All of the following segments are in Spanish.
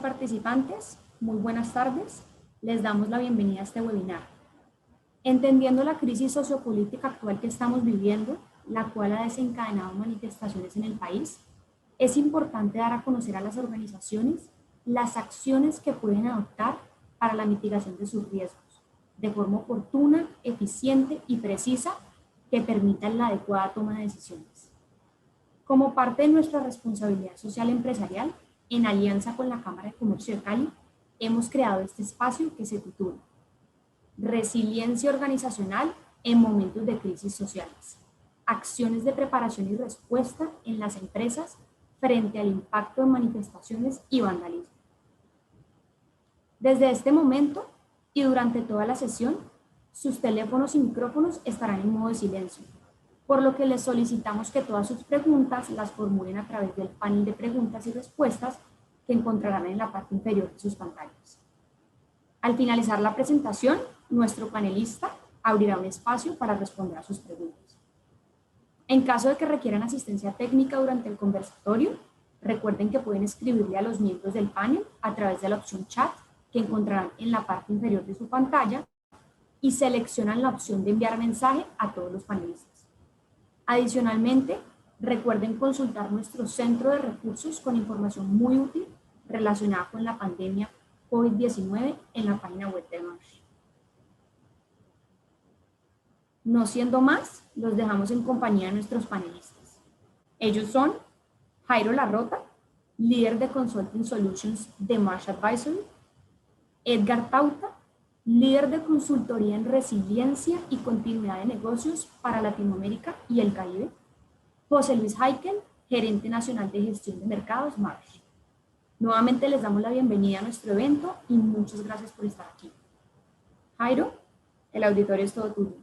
participantes, muy buenas tardes. Les damos la bienvenida a este webinar. Entendiendo la crisis sociopolítica actual que estamos viviendo, la cual ha desencadenado manifestaciones en el país, es importante dar a conocer a las organizaciones las acciones que pueden adoptar para la mitigación de sus riesgos, de forma oportuna, eficiente y precisa que permitan la adecuada toma de decisiones. Como parte de nuestra responsabilidad social empresarial, en alianza con la Cámara de Comercio de Cali, hemos creado este espacio que se titula Resiliencia organizacional en momentos de crisis sociales. Acciones de preparación y respuesta en las empresas frente al impacto de manifestaciones y vandalismo. Desde este momento y durante toda la sesión, sus teléfonos y micrófonos estarán en modo de silencio, por lo que les solicitamos que todas sus preguntas las formulen a través del panel de preguntas y respuestas que encontrarán en la parte inferior de sus pantallas. Al finalizar la presentación, nuestro panelista abrirá un espacio para responder a sus preguntas. En caso de que requieran asistencia técnica durante el conversatorio, recuerden que pueden escribirle a los miembros del panel a través de la opción chat que encontrarán en la parte inferior de su pantalla y seleccionan la opción de enviar mensaje a todos los panelistas. Adicionalmente, recuerden consultar nuestro centro de recursos con información muy útil relacionada con la pandemia COVID-19 en la página web de Marsh. No siendo más, los dejamos en compañía de nuestros panelistas. Ellos son Jairo Larrota, líder de Consulting Solutions de Marsh Advisory, Edgar Tauta, líder de consultoría en resiliencia y continuidad de negocios para Latinoamérica y el Caribe, José Luis Heikel, gerente nacional de gestión de mercados Marsh. Nuevamente les damos la bienvenida a nuestro evento y muchas gracias por estar aquí. Jairo, el auditorio es todo tuyo.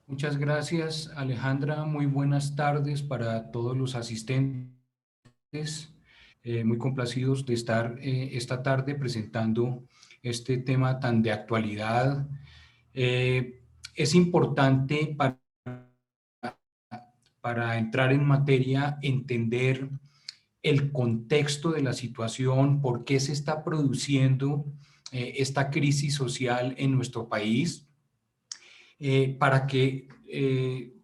Muchas gracias, Alejandra. Muy buenas tardes para todos los asistentes. Muy complacidos de estar esta tarde presentando este tema tan de actualidad. Es importante para entrar en materia entender el contexto de la situación, por qué se está produciendo esta crisis social en nuestro país, para que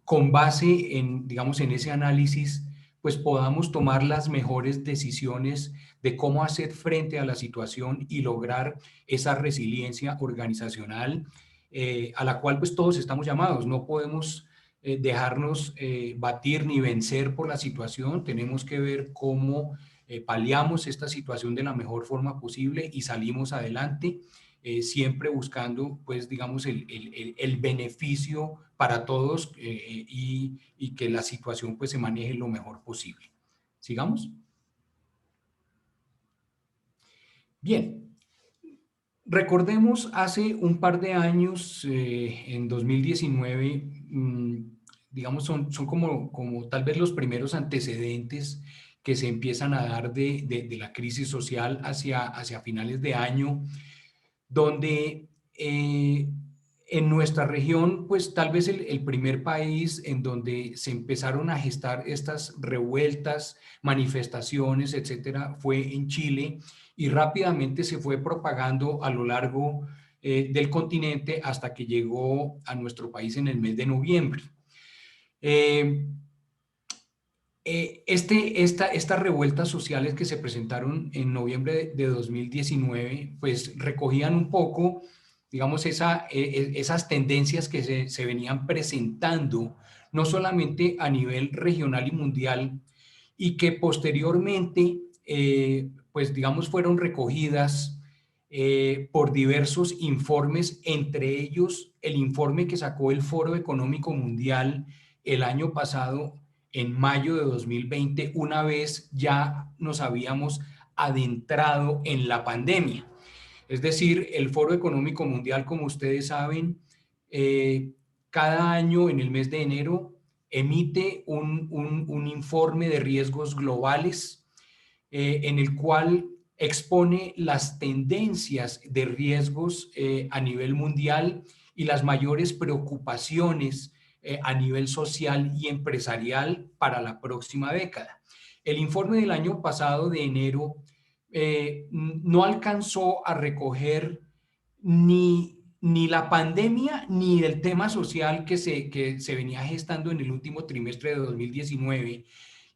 con base en, digamos, en ese análisis, pues podamos tomar las mejores decisiones de cómo hacer frente a la situación y lograr esa resiliencia organizacional a la cual pues todos estamos llamados. No podemos dejarnos batir ni vencer por la situación. Tenemos que ver cómo paliamos esta situación de la mejor forma posible y salimos adelante. Siempre buscando, pues, digamos, el beneficio para todos y que la situación, pues, se maneje lo mejor posible. ¿Sigamos? Bien. Recordemos hace un par de años, en 2019, digamos, son como tal vez los primeros antecedentes que se empiezan a dar de la crisis social hacia finales de año, donde en nuestra región, pues tal vez el primer país en donde se empezaron a gestar estas revueltas, manifestaciones, etcétera, fue en Chile y rápidamente se fue propagando a lo largo del continente hasta que llegó a nuestro país en el mes de noviembre. Estas revueltas sociales que se presentaron en noviembre de 2019, pues recogían un poco, digamos, esas tendencias que se venían presentando, no solamente a nivel regional y mundial, y que posteriormente, pues digamos, fueron recogidas por diversos informes, entre ellos el informe que sacó el Foro Económico Mundial el año pasado, en mayo de 2020, una vez ya nos habíamos adentrado en la pandemia. Es decir, el Foro Económico Mundial, como ustedes saben, cada año en el mes de enero emite un informe de riesgos globales en el cual expone las tendencias de riesgos a nivel mundial y las mayores preocupaciones a nivel social y empresarial para la próxima década. El informe del año pasado, de enero, no alcanzó a recoger ni la pandemia ni el tema social que se venía gestando en el último trimestre de 2019,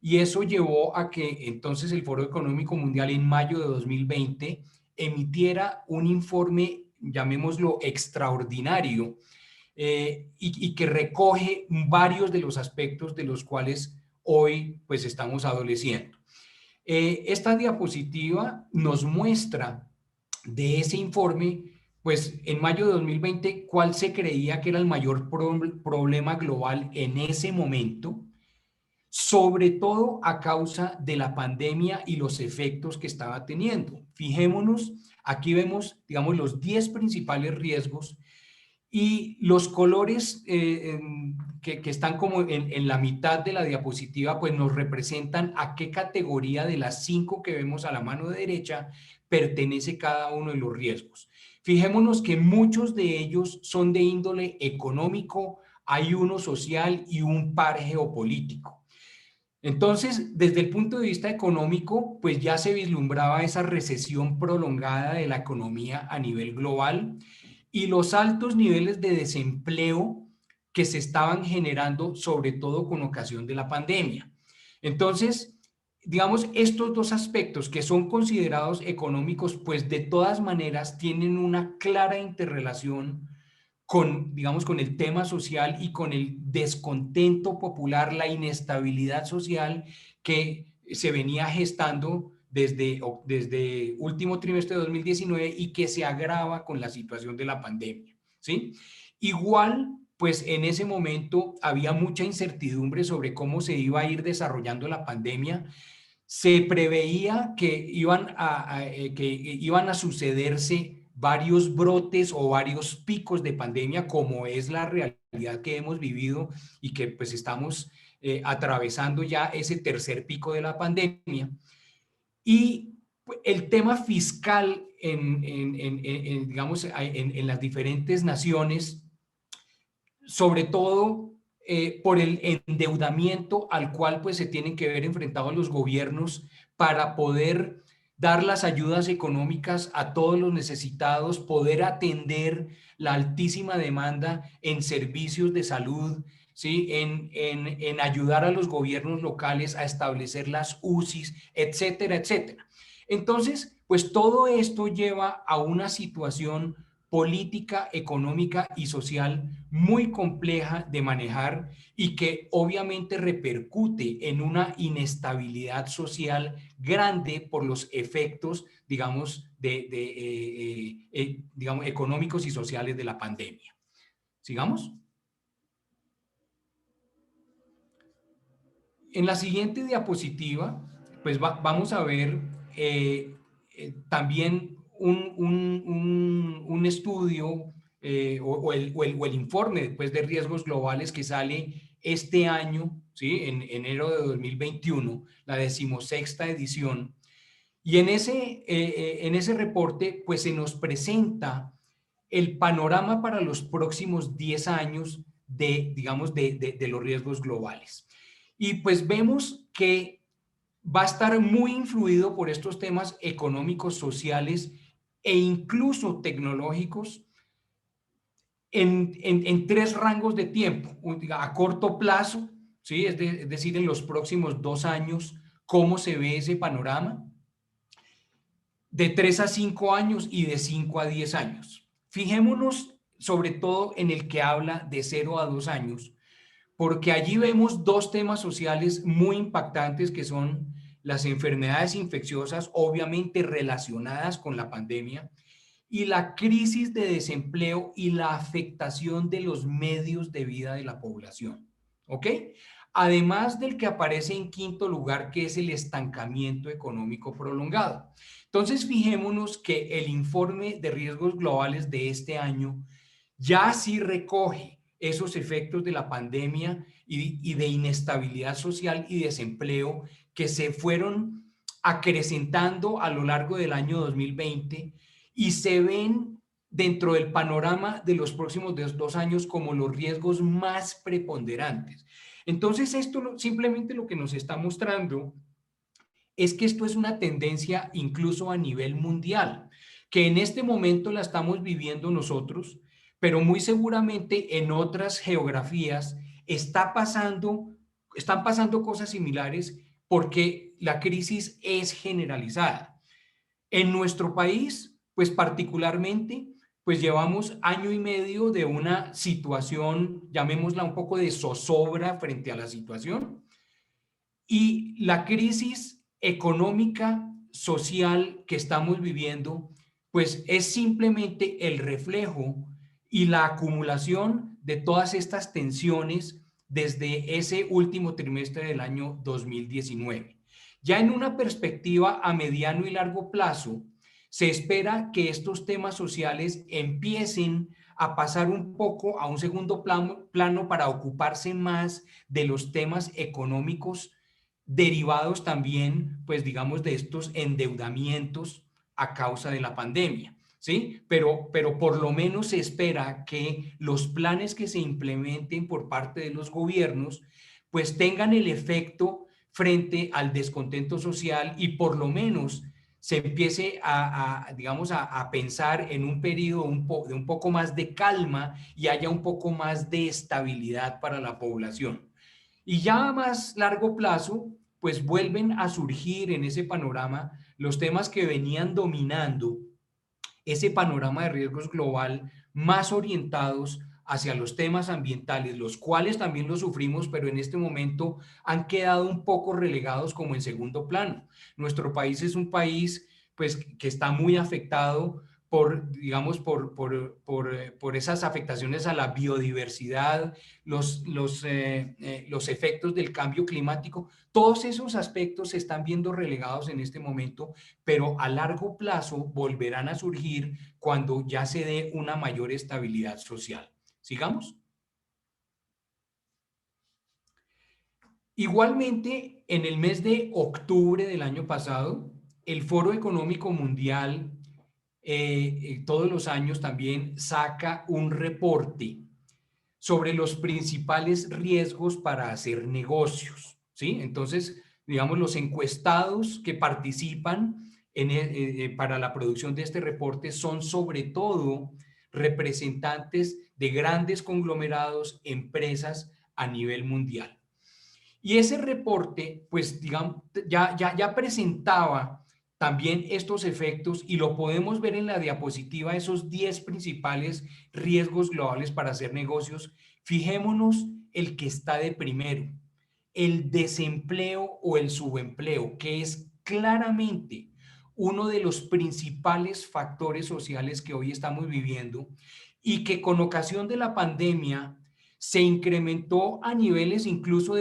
y eso llevó a que entonces el Foro Económico Mundial en mayo de 2020 emitiera un informe, llamémoslo extraordinario, y que recoge varios de los aspectos de los cuales hoy pues estamos adoleciendo. Esta diapositiva nos muestra de ese informe, pues en mayo de 2020, cuál se creía que era el mayor problema global en ese momento, sobre todo a causa de la pandemia y los efectos que estaba teniendo. Fijémonos, aquí vemos, digamos, los 10 principales riesgos, y los colores que están como en la mitad de la diapositiva, pues nos representan a qué categoría de las 5 que vemos a la mano derecha pertenece cada uno de los riesgos. Fijémonos que muchos de ellos son de índole económico, hay uno social y un par geopolítico. Entonces, desde el punto de vista económico, pues ya se vislumbraba esa recesión prolongada de la economía a nivel global y los altos niveles de desempleo que se estaban generando, sobre todo con ocasión de la pandemia. Entonces, digamos, estos dos aspectos que son considerados económicos, pues de todas maneras tienen una clara interrelación con, digamos, con el tema social y con el descontento popular, la inestabilidad social que se venía gestando desde último trimestre de 2019 y que se agrava con la situación de la pandemia, ¿sí? Igual, pues en ese momento había mucha incertidumbre sobre cómo se iba a ir desarrollando la pandemia. Se preveía que iban a sucederse varios brotes o varios picos de pandemia, como es la realidad que hemos vivido y que pues estamos atravesando ya ese tercer pico de la pandemia. Y el tema fiscal digamos, en las diferentes naciones, sobre todo por el endeudamiento al cual pues se tienen que ver enfrentados los gobiernos para poder dar las ayudas económicas a todos los necesitados, poder atender la altísima demanda en servicios de salud, ¿sí? En ayudar a los gobiernos locales a establecer las UCIs, etcétera, etcétera. Entonces, pues todo esto lleva a una situación política, económica y social muy compleja de manejar y que obviamente repercute en una inestabilidad social grande por los efectos, digamos, digamos, económicos y sociales de la pandemia. ¿Sigamos? En la siguiente diapositiva, pues vamos a ver también un estudio o el informe después de riesgos globales que sale este año, ¿sí? En enero de 2021, la 16ª edición. Y en ese reporte, pues se nos presenta el panorama para los próximos 10 años digamos, de los riesgos globales. Y pues vemos que va a estar muy influido por estos temas económicos, sociales e incluso tecnológicos en 3 rangos de tiempo. A corto plazo, ¿sí? Es decir, en los próximos 2 años, ¿cómo se ve ese panorama? De 3 a 5 años y de 5 a 10 años. Fijémonos sobre todo en el que habla de 0 a 2 años, porque allí vemos 2 temas sociales muy impactantes que son las enfermedades infecciosas, obviamente relacionadas con la pandemia, y la crisis de desempleo y la afectación de los medios de vida de la población. ¿Ok? Además del que aparece en quinto lugar, que es el estancamiento económico prolongado. Entonces, fijémonos que el informe de riesgos globales de este año ya sí recoge esos efectos de la pandemia y de inestabilidad social y desempleo que se fueron acrecentando a lo largo del año 2020 y se ven dentro del panorama de los próximos 2 años como los riesgos más preponderantes. Entonces, esto simplemente lo que nos está mostrando es que esto es una tendencia incluso a nivel mundial, que en este momento la estamos viviendo nosotros, pero muy seguramente en otras geografías están pasando cosas similares porque la crisis es generalizada. En nuestro país, pues particularmente, pues llevamos año y medio de una situación, llamémosla un poco de zozobra frente a la situación, y la crisis económica, social que estamos viviendo, pues es simplemente el reflejo y la acumulación de todas estas tensiones desde ese último trimestre del año 2019. Ya en una perspectiva a mediano y largo plazo, se espera que estos temas sociales empiecen a pasar un poco a un segundo plano para ocuparse más de los temas económicos derivados también, pues digamos, de estos endeudamientos a causa de la pandemia, ¿sí? Pero por lo menos se espera que los planes que se implementen por parte de los gobiernos, pues tengan el efecto frente al descontento social y por lo menos se empiece digamos, a pensar en un periodo de un poco más de calma y haya un poco más de estabilidad para la población. Y ya a más largo plazo, pues vuelven a surgir en ese panorama los temas que venían dominando ese panorama de riesgos global, más orientados hacia los temas ambientales, los cuales también los sufrimos, pero en este momento han quedado un poco relegados como en segundo plano. Nuestro país es un país pues que está muy afectado por, digamos, por esas afectaciones a la biodiversidad, los efectos del cambio climático. Todos esos aspectos se están viendo relegados en este momento, pero a largo plazo volverán a surgir cuando ya se dé una mayor estabilidad social. Sigamos. Igualmente, en el mes de octubre del año pasado, el Foro Económico Mundial todos los años también saca un reporte sobre los principales riesgos para hacer negocios, ¿sí? Entonces, digamos, los encuestados que participan para la producción de este reporte son sobre todo representantes de grandes conglomerados, empresas a nivel mundial. Y ese reporte, pues, digamos, ya presentaba también estos efectos y lo podemos ver en la diapositiva, esos 10 principales riesgos globales para hacer negocios. Fijémonos el que está de primero, el desempleo o el subempleo, que es claramente uno de los principales factores sociales que hoy estamos viviendo y que con ocasión de la pandemia se incrementó a niveles incluso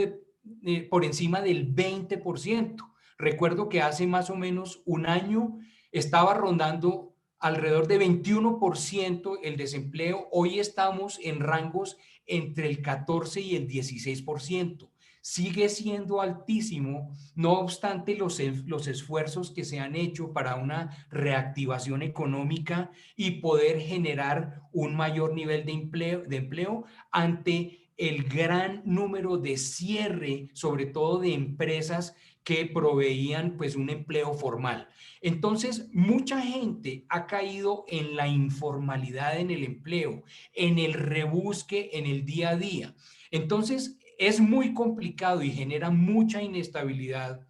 por encima del 20%. Recuerdo que hace más o menos un año estaba rondando alrededor de 21% el desempleo. Hoy estamos en rangos entre el 14 y el 16%. Sigue siendo altísimo, no obstante los esfuerzos que se han hecho para una reactivación económica y poder generar un mayor nivel de empleo ante el gran número de cierre, sobre todo de empresas que proveían pues un empleo formal. Entonces, mucha gente ha caído en la informalidad en el empleo, en el rebusque en el día a día. Entonces, es muy complicado y genera mucha inestabilidad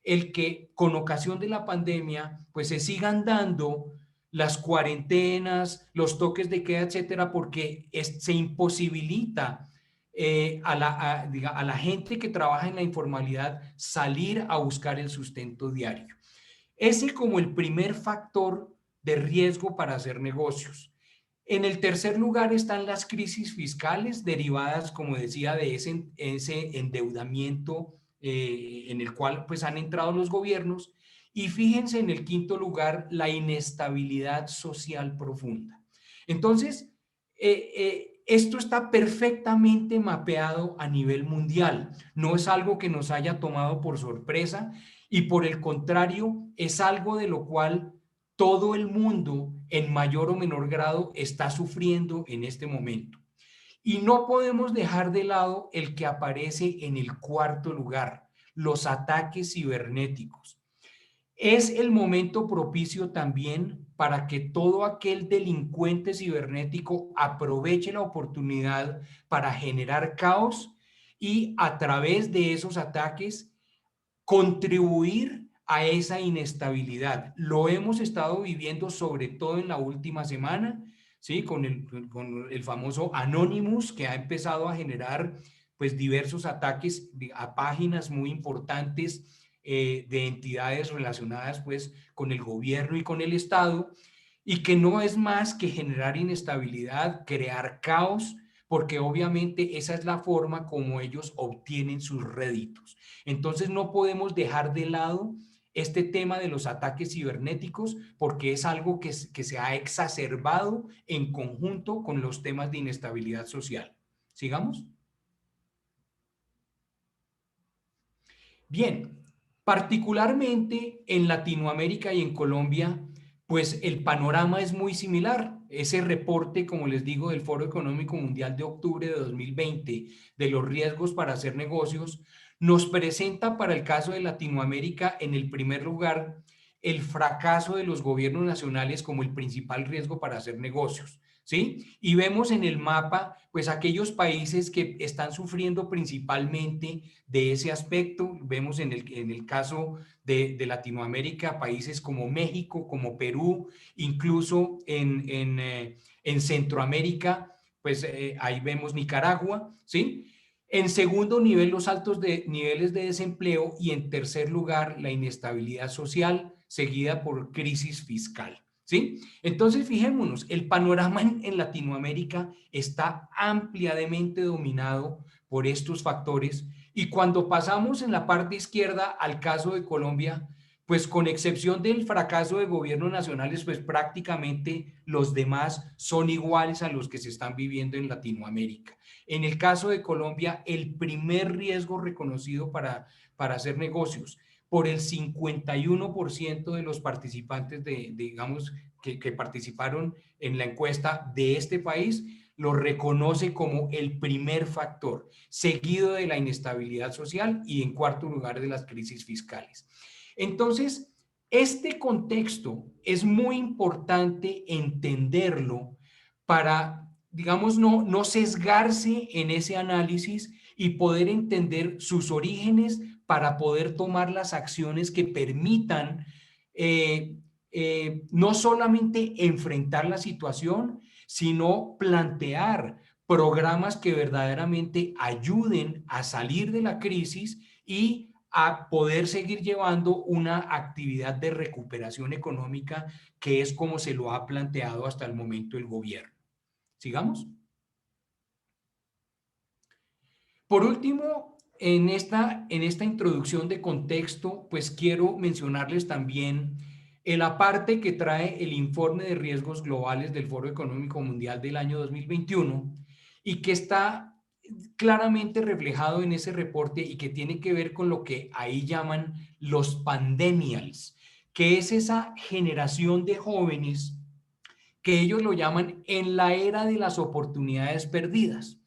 el que con ocasión de la pandemia pues se sigan dando las cuarentenas, los toques de queda, etcétera, porque se imposibilita a la gente que trabaja en la informalidad salir a buscar el sustento diario. Ese como el primer factor de riesgo para hacer negocios. En el tercer lugar están las crisis fiscales derivadas, como decía, de ese endeudamiento en el cual pues han entrado los gobiernos. Y fíjense en el quinto lugar, la inestabilidad social profunda. Entonces, esto está perfectamente mapeado a nivel mundial. No es algo que nos haya tomado por sorpresa y por el contrario, es algo de lo cual todo el mundo en mayor o menor grado está sufriendo en este momento. Y no podemos dejar de lado el que aparece en el cuarto lugar, los ataques cibernéticos. Es el momento propicio también para que todo aquel delincuente cibernético aproveche la oportunidad para generar caos y a través de esos ataques contribuir a esa inestabilidad. Lo hemos estado viviendo sobre todo en la última semana, ¿sí? Con el famoso Anonymous, que ha empezado a generar pues diversos ataques a páginas muy importantes de entidades relacionadas pues con el gobierno y con el Estado, y que no es más que generar inestabilidad, crear caos, porque obviamente esa es la forma como ellos obtienen sus réditos. Entonces no podemos dejar de lado este tema de los ataques cibernéticos porque es algo que se ha exacerbado en conjunto con los temas de inestabilidad social. ¿Sigamos? Bien, particularmente en Latinoamérica y en Colombia, pues el panorama es muy similar. Ese reporte, como les digo, del Foro Económico Mundial de octubre de 2020, de los riesgos para hacer negocios, nos presenta para el caso de Latinoamérica, en el primer lugar, el fracaso de los gobiernos nacionales como el principal riesgo para hacer negocios. ¿Sí? Y vemos en el mapa, pues aquellos países que están sufriendo principalmente de ese aspecto. Vemos en el caso de Latinoamérica, países como México, como Perú, incluso en Centroamérica, pues ahí vemos Nicaragua, ¿sí? En segundo nivel, los altos niveles de desempleo y en tercer lugar, la inestabilidad social seguida por crisis fiscal. ¿Sí? Entonces, fijémonos, el panorama en Latinoamérica está ampliamente dominado por estos factores y cuando pasamos en la parte izquierda al caso de Colombia, pues con excepción del fracaso de gobiernos nacionales, pues prácticamente los demás son iguales a los que se están viviendo en Latinoamérica. En el caso de Colombia, el primer riesgo reconocido para hacer negocios por el 51% de los participantes digamos, que participaron en la encuesta de este país, lo reconoce como el primer factor, seguido de la inestabilidad social y en cuarto lugar de las crisis fiscales. Entonces, este contexto es muy importante entenderlo para, digamos, no sesgarse en ese análisis y poder entender sus orígenes para poder tomar las acciones que permitan no solamente enfrentar la situación, sino plantear programas que verdaderamente ayuden a salir de la crisis y a poder seguir llevando una actividad de recuperación económica que es como se lo ha planteado hasta el momento el gobierno. ¿Sigamos? Por último, en esta introducción de contexto, pues quiero mencionarles también la parte que trae el informe de riesgos globales del Foro Económico Mundial del año 2021 y que está claramente reflejado en ese reporte y que tiene que ver con lo que ahí llaman los pandemials, que es esa generación de jóvenes que ellos lo llaman en la era de las oportunidades perdidas.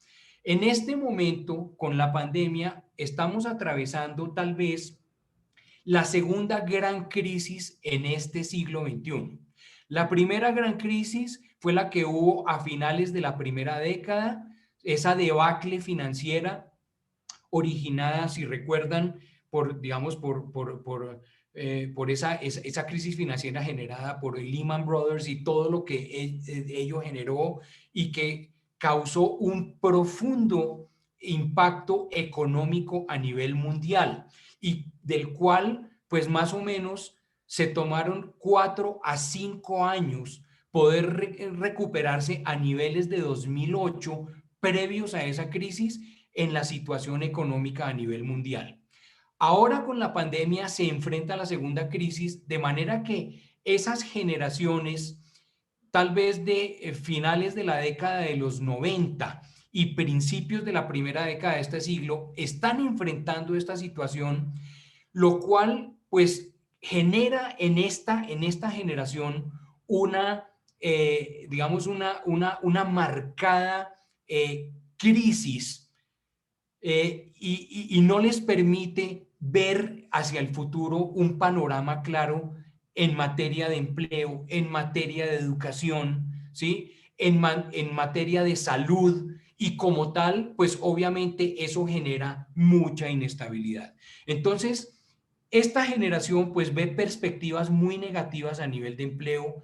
En este momento, con la pandemia, estamos atravesando tal vez la segunda gran crisis en este siglo XXI. La primera gran crisis fue la que hubo a finales de la primera década, esa debacle financiera originada, si recuerdan, digamos, por esa crisis financiera generada por el Lehman Brothers y todo lo que ello generó y que causó un profundo impacto económico a nivel mundial y del cual, pues más o menos, se tomaron 4 a 5 años poder recuperarse a niveles de 2008 previos a esa crisis en la situación económica a nivel mundial. Ahora con la pandemia se enfrenta a la segunda crisis, de manera que esas generaciones, tal vez de finales de la década de los 90 y principios de la primera década de este siglo, están enfrentando esta situación, lo cual pues genera en esta generación una digamos, una marcada crisis y no les permite ver hacia el futuro un panorama claro en materia de empleo, en materia de educación, ¿sí? En materia de salud y como tal, pues obviamente eso genera mucha inestabilidad. Entonces, esta generación pues ve perspectivas muy negativas a nivel de empleo.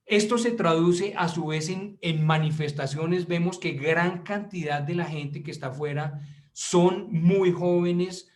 Esto se traduce a su vez en manifestaciones. Vemos que gran cantidad de la gente que está afuera son muy jóvenes,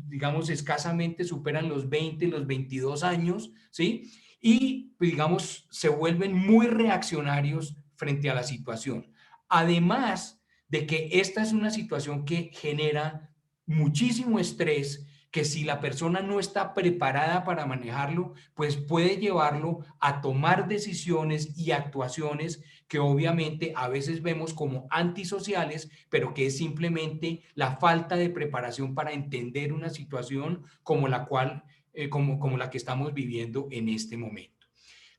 digamos, escasamente superan los 20, los 22 años, ¿sí? Y, digamos, se vuelven muy reaccionarios frente a la situación. Además de que esta es una situación que genera muchísimo estrés, que si la persona no está preparada para manejarlo, pues puede llevarlo a tomar decisiones y actuaciones que obviamente a veces vemos como antisociales, pero que es simplemente la falta de preparación para entender una situación como la cual, como la que estamos viviendo en este momento.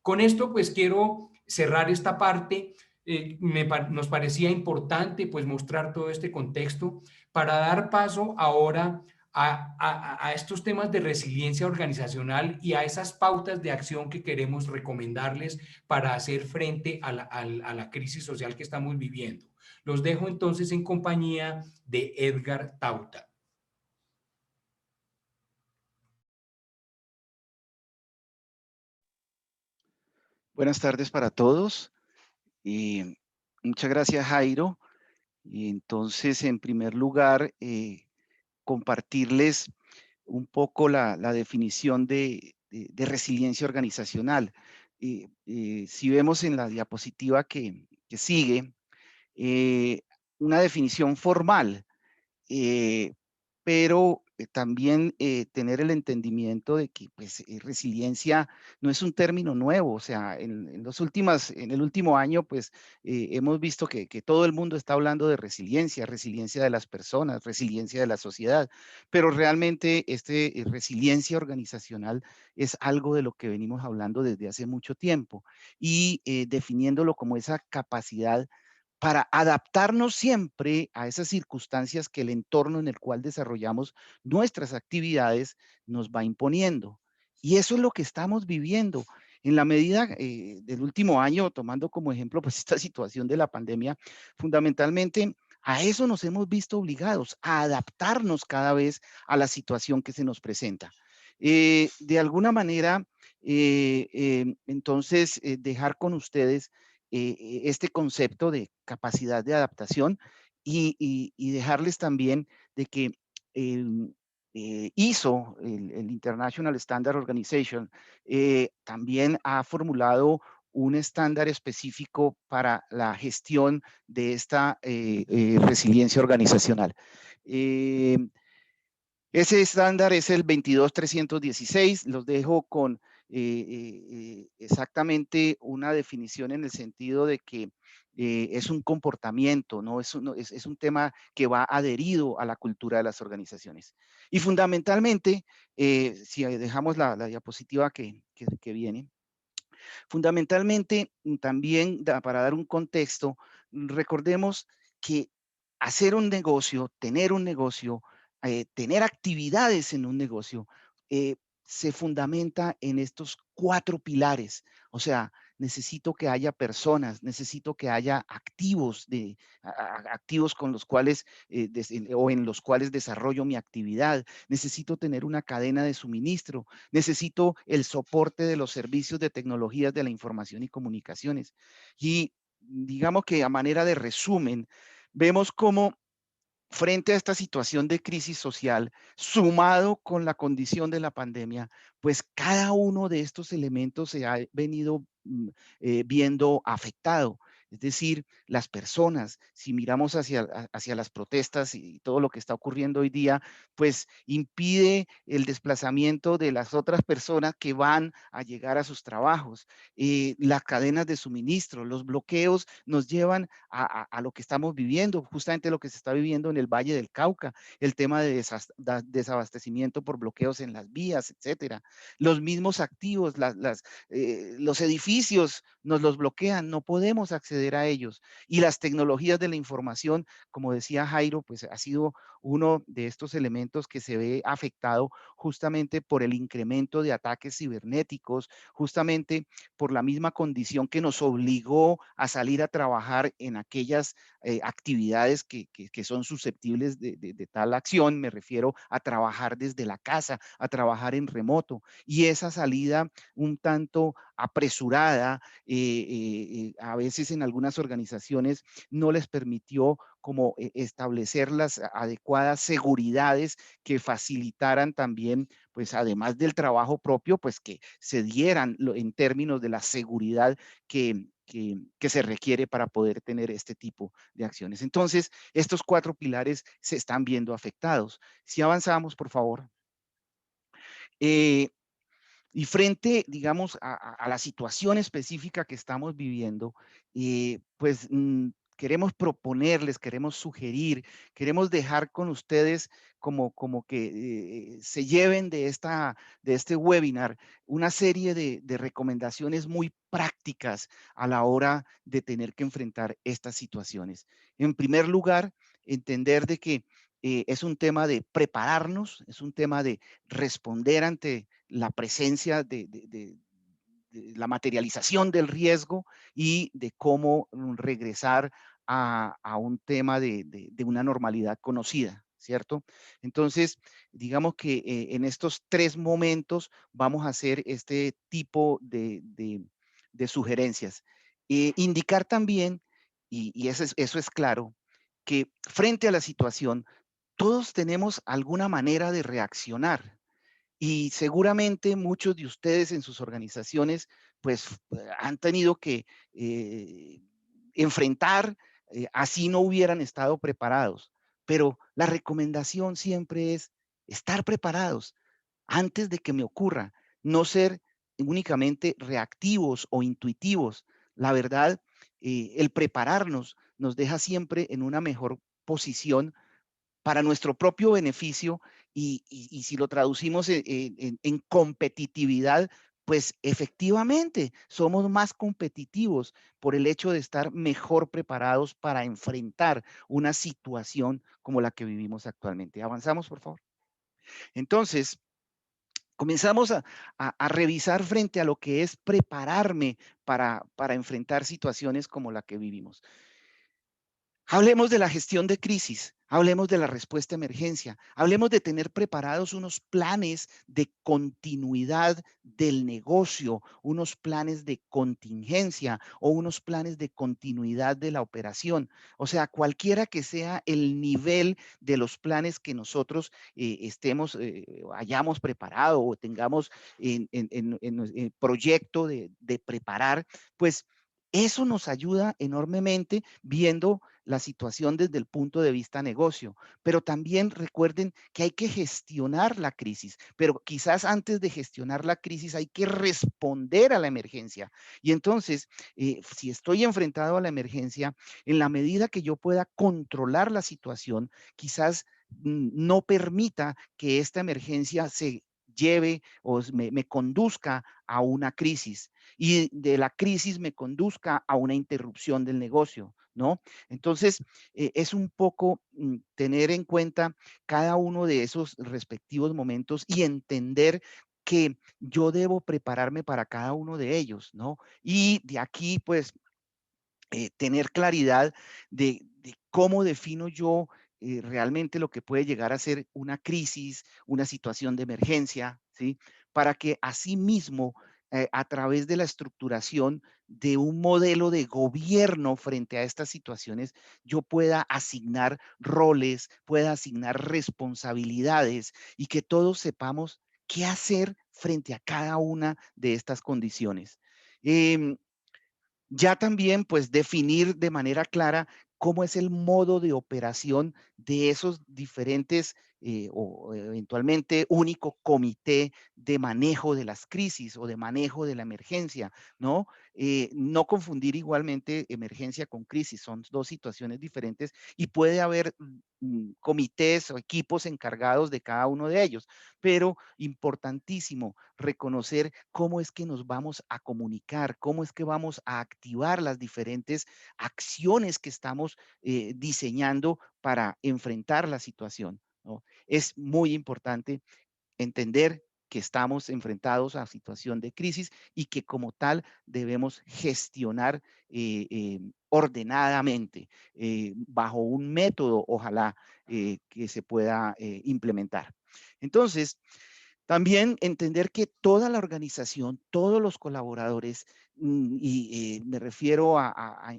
Con esto, pues quiero cerrar esta parte. Nos parecía importante pues mostrar todo este contexto para dar paso ahora a estos temas de resiliencia organizacional y a esas pautas de acción que queremos recomendarles para hacer frente a la crisis social que estamos viviendo. Los dejo entonces en compañía de Edgar Tauta. Buenas tardes para todos. Muchas gracias, Jairo. Y entonces, en primer lugar, compartirles un poco la definición de resiliencia organizacional. Si vemos en la diapositiva que sigue, una definición formal, pero también tener el entendimiento de que pues, resiliencia no es un término nuevo. O sea, en el último año, pues hemos visto que todo el mundo está hablando de resiliencia, resiliencia de las personas, resiliencia de la sociedad, pero realmente resiliencia organizacional es algo de lo que venimos hablando desde hace mucho tiempo y definiéndolo como esa capacidad para adaptarnos siempre a esas circunstancias que el entorno en el cual desarrollamos nuestras actividades nos va imponiendo. Y eso es lo que estamos viviendo. En la medida del último año, tomando como ejemplo pues esta situación de la pandemia, fundamentalmente a eso nos hemos visto obligados, a adaptarnos cada vez a la situación que se nos presenta. De alguna manera, entonces, dejar con ustedes este concepto de capacidad de adaptación y dejarles también de que ISO, el International Standard Organization, también ha formulado un estándar específico para la gestión de esta resiliencia organizacional. Ese estándar es el 22316. Los dejo con exactamente una definición en el sentido de que es un comportamiento, ¿no? Es un tema que va adherido a la cultura de las organizaciones. Y fundamentalmente, si dejamos la diapositiva que viene, fundamentalmente también para dar un contexto, recordemos que hacer un negocio, tener actividades en un negocio, se fundamenta en estos 4 pilares. O sea, necesito que haya personas, necesito que haya activos, activos con los cuales, o en los cuales desarrollo mi actividad. Necesito tener una cadena de suministro. Necesito el soporte de los servicios de tecnologías de la información y comunicaciones. Y digamos que a manera de resumen, vemos cómo frente a esta situación de crisis social, sumado con la condición de la pandemia, pues cada uno de estos elementos se ha venido viendo afectado. Es decir, las personas, si miramos hacia las protestas y todo lo que está ocurriendo hoy día, pues impide el desplazamiento de las otras personas que van a llegar a sus trabajos. Las cadenas de suministro, los bloqueos nos llevan a lo que estamos viviendo, justamente lo que se está viviendo en el Valle del Cauca, el tema de desabastecimiento por bloqueos en las vías, etcétera. Los mismos activos, los edificios nos los bloquean, no podemos acceder a ellos. Y las tecnologías de la información, como decía Jairo, pues ha sido uno de estos elementos que se ve afectado justamente por el incremento de ataques cibernéticos, justamente por la misma condición que nos obligó a salir a trabajar en aquellas actividades que son susceptibles de tal acción. Me refiero a trabajar desde la casa, a trabajar en remoto. Y esa salida un tanto apresurada, a veces en algunas organizaciones no les permitió como establecer las adecuadas seguridades que facilitaran también, pues además del trabajo propio, pues que se dieran en términos de la seguridad que se requiere para poder tener este tipo de acciones. Entonces, estos 4 pilares se están viendo afectados. Si avanzamos, por favor. Eh, y frente, digamos, a la situación específica que estamos viviendo, pues queremos proponerles, queremos sugerir, queremos dejar con ustedes como que se lleven de este webinar una serie de recomendaciones muy prácticas a la hora de tener que enfrentar estas situaciones. En primer lugar, entender de que es un tema de prepararnos, es un tema de responder ante la presencia de la materialización del riesgo y de cómo regresar a un tema de una normalidad conocida, ¿cierto? Entonces, digamos que en estos 3 momentos vamos a hacer este tipo de sugerencias. Indicar también, y eso es claro, que frente a la situación, todos tenemos alguna manera de reaccionar. Y seguramente muchos de ustedes en sus organizaciones, pues han tenido que eh, enfrentar, así no hubieran estado preparados. Pero la recomendación siempre es estar preparados antes de que me ocurra, no ser únicamente reactivos o intuitivos. La verdad, el prepararnos nos deja siempre en una mejor posición para nuestro propio beneficio y si lo traducimos en competitividad, pues efectivamente somos más competitivos por el hecho de estar mejor preparados para enfrentar una situación como la que vivimos actualmente. Avanzamos, por favor. Entonces, comenzamos a revisar frente a lo que es prepararme para enfrentar situaciones como la que vivimos. Hablemos de la gestión de crisis, hablemos de la respuesta a emergencia, hablemos de tener preparados unos planes de continuidad del negocio, unos planes de contingencia o unos planes de continuidad de la operación. O sea, cualquiera que sea el nivel de los planes que nosotros hayamos preparado o tengamos en proyecto de preparar, pues eso nos ayuda enormemente viendo la situación desde el punto de vista negocio. Pero también recuerden que hay que gestionar la crisis, pero quizás antes de gestionar la crisis hay que responder a la emergencia. Y entonces, si estoy enfrentado a la emergencia, en la medida que yo pueda controlar la situación, quizás no permita que esta emergencia se lleve o me conduzca a una crisis y de la crisis me conduzca a una interrupción del negocio, ¿no? Entonces, es un poco tener en cuenta cada uno de esos respectivos momentos y entender que yo debo prepararme para cada uno de ellos, ¿no? Y de aquí, pues, tener claridad de cómo defino yo realmente lo que puede llegar a ser una crisis, una situación de emergencia, ¿sí? Para que asimismo, a través de la estructuración de un modelo de gobierno frente a estas situaciones, yo pueda asignar roles, pueda asignar responsabilidades y que todos sepamos qué hacer frente a cada una de estas condiciones. Em, Ya también, pues, definir de manera clara cómo es el modo de operación de esos diferentes o eventualmente único comité de manejo de las crisis o de manejo de la emergencia, ¿no? No confundir igualmente emergencia con crisis, son dos situaciones diferentes y puede haber comités o equipos encargados de cada uno de ellos, pero importantísimo reconocer cómo es que nos vamos a comunicar, cómo es que vamos a activar las diferentes acciones que estamos diseñando para enfrentar la situación, ¿no? Es muy importante entender que estamos enfrentados a situación de crisis y que como tal debemos gestionar ordenadamente, bajo un método, ojalá, que se pueda implementar. Entonces, también entender que toda la organización, todos los colaboradores, y me refiero a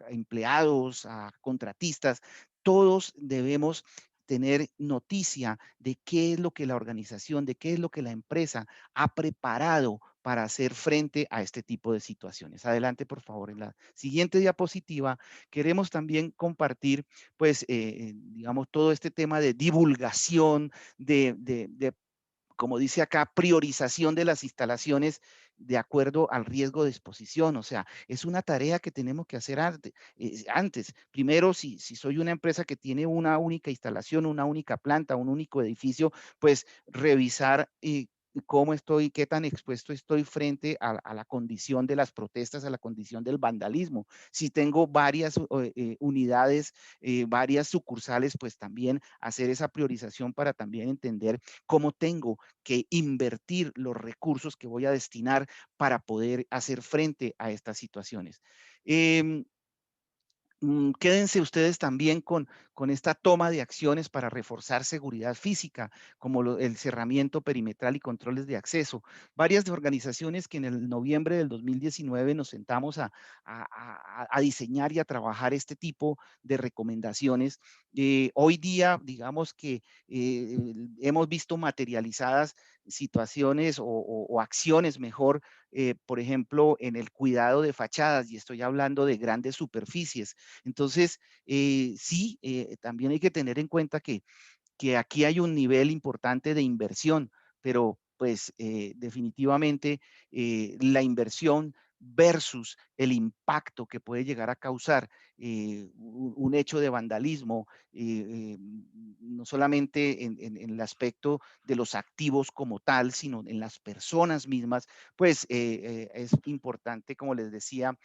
empleados, a contratistas, todos debemos tener noticia de qué es lo que la organización, de qué es lo que la empresa ha preparado para hacer frente a este tipo de situaciones. Adelante, por favor. En la siguiente diapositiva queremos también compartir, pues, digamos, todo este tema de divulgación, de como dice acá, priorización de las instalaciones de acuerdo al riesgo de exposición. O sea, es una tarea que tenemos que hacer antes. Primero, si soy una empresa que tiene una única instalación, una única planta, un único edificio, pues revisar cómo estoy, qué tan expuesto estoy frente a la condición de las protestas, a la condición del vandalismo. Si tengo varias unidades, varias sucursales, pues también hacer esa priorización para también entender cómo tengo que invertir los recursos que voy a destinar para poder hacer frente a estas situaciones. Em, Quédense ustedes también con esta toma de acciones para reforzar seguridad física, como el cerramiento perimetral y controles de acceso. Varias de organizaciones que en el noviembre del 2019 nos sentamos a diseñar y a trabajar este tipo de recomendaciones. Hoy día, digamos que hemos visto materializadas situaciones o acciones mejor, por ejemplo, en el cuidado de fachadas, y estoy hablando de grandes superficies. Entonces, sí, también hay que tener en cuenta que aquí hay un nivel importante de inversión, pero pues definitivamente la inversión versus el impacto que puede llegar a causar un hecho de vandalismo, no solamente en el aspecto de los activos como tal, sino en las personas mismas, pues es importante, como les decía,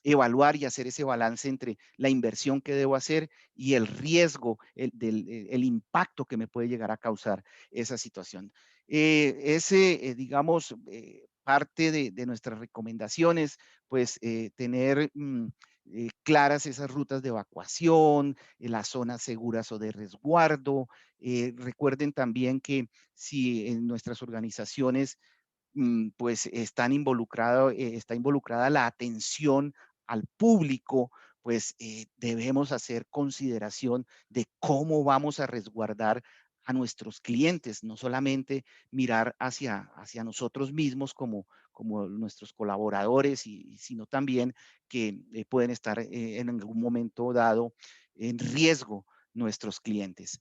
evaluar y hacer ese balance entre la inversión que debo hacer y el riesgo, el impacto que me puede llegar a causar esa situación. Digamos, parte de nuestras recomendaciones, pues tener claras esas rutas de evacuación, las zonas seguras o de resguardo. Recuerden también que si en nuestras organizaciones pues está involucrada la atención al público, pues debemos hacer consideración de cómo vamos a resguardar a nuestros clientes, no solamente mirar hacia nosotros mismos como nuestros colaboradores, sino también que pueden estar en algún momento dado en riesgo nuestros clientes.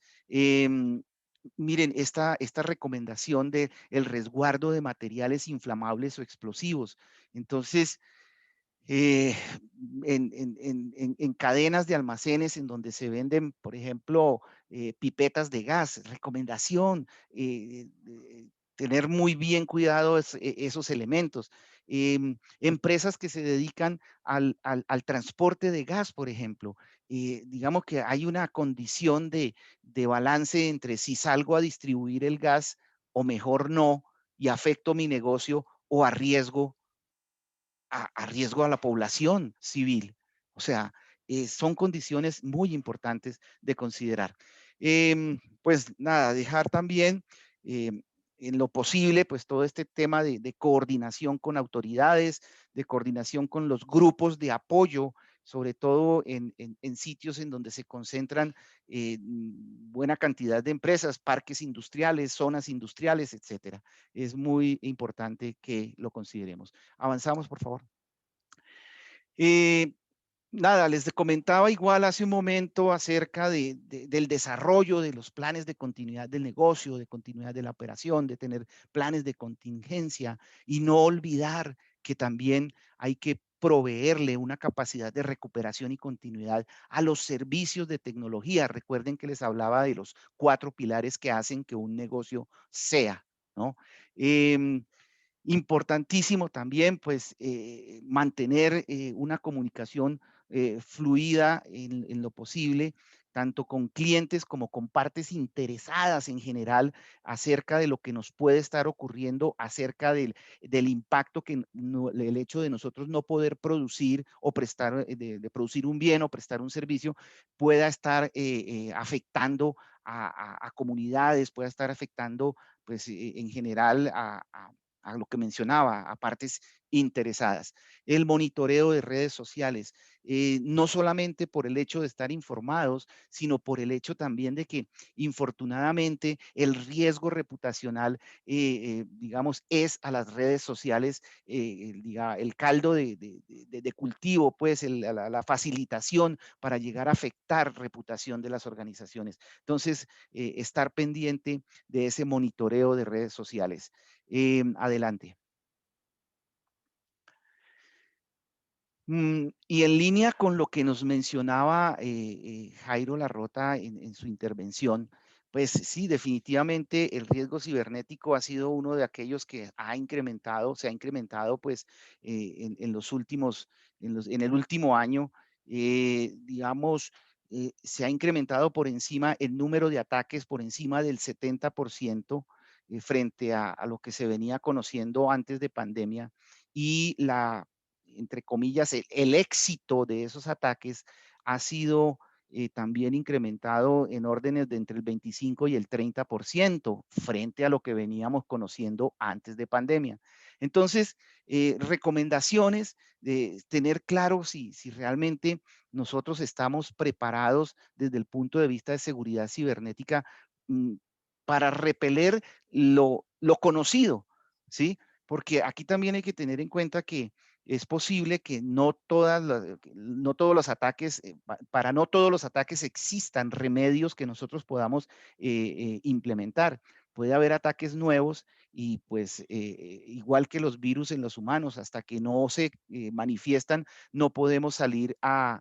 Miren, esta recomendación de el resguardo de materiales inflamables o explosivos. Entonces, eh, en cadenas de almacenes en donde se venden, por ejemplo, pipetas de gas, recomendación, tener muy bien cuidado esos elementos. Empresas que se dedican al transporte de gas, por ejemplo, digamos que hay una condición de balance entre si salgo a distribuir el gas o mejor no, y afecto mi negocio o arriesgo a riesgo a la población civil. O sea, son condiciones muy importantes de considerar. Pues nada, dejar también en lo posible, pues todo este tema de coordinación con autoridades, de coordinación con los grupos de apoyo, sobre todo en sitios en donde se concentran buena cantidad de empresas, parques industriales, zonas industriales, etcétera. Es muy importante que lo consideremos. Avanzamos, por favor. Eh, Nada, les comentaba igual hace un momento acerca del desarrollo de los planes de continuidad del negocio, de continuidad de la operación, de tener planes de contingencia y no olvidar que también hay que proveerle una capacidad de recuperación y continuidad a los servicios de tecnología. Recuerden que les hablaba de los 4 pilares que hacen que un negocio sea, ¿no? Importantísimo también, pues, mantener una comunicación fluida en lo posible, tanto con clientes como con partes interesadas en general acerca de lo que nos puede estar ocurriendo, acerca del impacto que el hecho de nosotros no poder producir o prestar, de producir un bien o prestar un servicio, pueda estar afectando a comunidades, pueda estar afectando, pues, en general a lo que mencionaba, a partes interesadas. El monitoreo de redes sociales, no solamente por el hecho de estar informados, sino por el hecho también de que, infortunadamente, el riesgo reputacional, digamos, es a las redes sociales, el caldo de cultivo, pues, la facilitación para llegar a afectar reputación de las organizaciones. Entonces, estar pendiente de ese monitoreo de redes sociales. Adelante. Y en línea con lo que nos mencionaba Jairo Larrota en su intervención, pues sí, definitivamente el riesgo cibernético ha sido uno de aquellos que se ha incrementado pues en los últimos, en el último año, digamos, se ha incrementado por encima el número de ataques por encima del 70% frente a lo que se venía conociendo antes de pandemia y entre comillas, el éxito de esos ataques ha sido también incrementado en órdenes de entre el 25 y el 30% frente a lo que veníamos conociendo antes de pandemia. Entonces, recomendaciones de tener claro si realmente nosotros estamos preparados desde el punto de vista de seguridad cibernética mm, para repeler lo conocido, ¿sí? Porque aquí también hay que tener en cuenta que es posible que no todos los ataques, para no todos los ataques existan remedios que nosotros podamos implementar. Puede haber ataques nuevos y pues igual que los virus en los humanos, hasta que no se manifiestan, no podemos salir a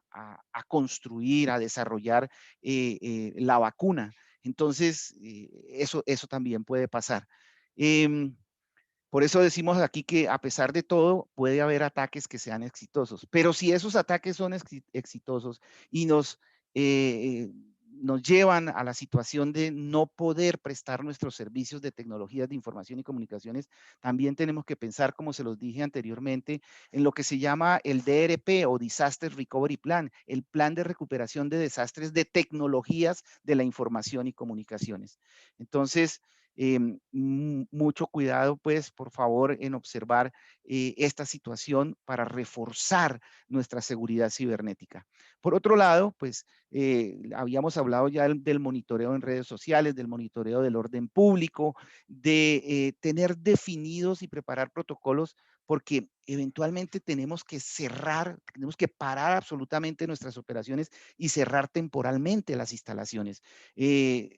construir, a desarrollar la vacuna. Entonces, eso también puede pasar. Em, por eso decimos aquí que a pesar de todo puede haber ataques que sean exitosos, pero si esos ataques son exitosos y nos llevan a la situación de no poder prestar nuestros servicios de tecnologías de información y comunicaciones, también tenemos que pensar, como se los dije anteriormente, en lo que se llama el DRP o Disaster Recovery Plan, el plan de recuperación de desastres de tecnologías de la información y comunicaciones. Entonces, mucho cuidado, pues, por favor, en observar esta situación para reforzar nuestra seguridad cibernética. Por otro lado, pues, habíamos hablado ya del monitoreo en redes sociales, del monitoreo del orden público, de tener definidos y preparar protocolos, porque eventualmente tenemos que tenemos que parar absolutamente nuestras operaciones y cerrar temporalmente las instalaciones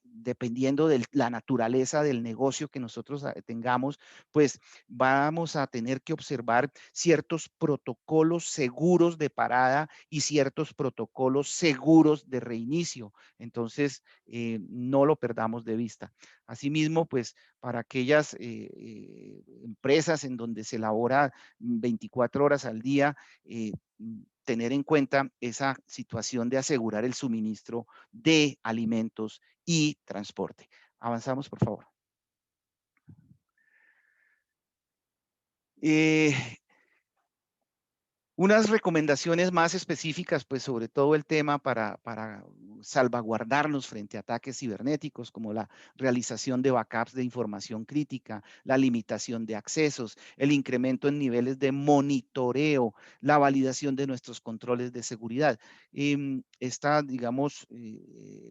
dependiendo de la naturaleza del negocio que nosotros tengamos, pues vamos a tener que observar ciertos protocolos seguros de parada y ciertos protocolos seguros de reinicio. Entonces, no lo perdamos de vista. Asimismo, pues para aquellas empresas en donde se elabora 24 horas al día, tener en cuenta esa situación de asegurar el suministro de alimentos y transporte. Avanzamos, por favor. Eh, Unas recomendaciones más específicas, pues sobre todo el tema para salvaguardarnos frente a ataques cibernéticos, como la realización de backups de información crítica, la limitación de accesos, el incremento en niveles de monitoreo, la validación de nuestros controles de seguridad. Esta, digamos,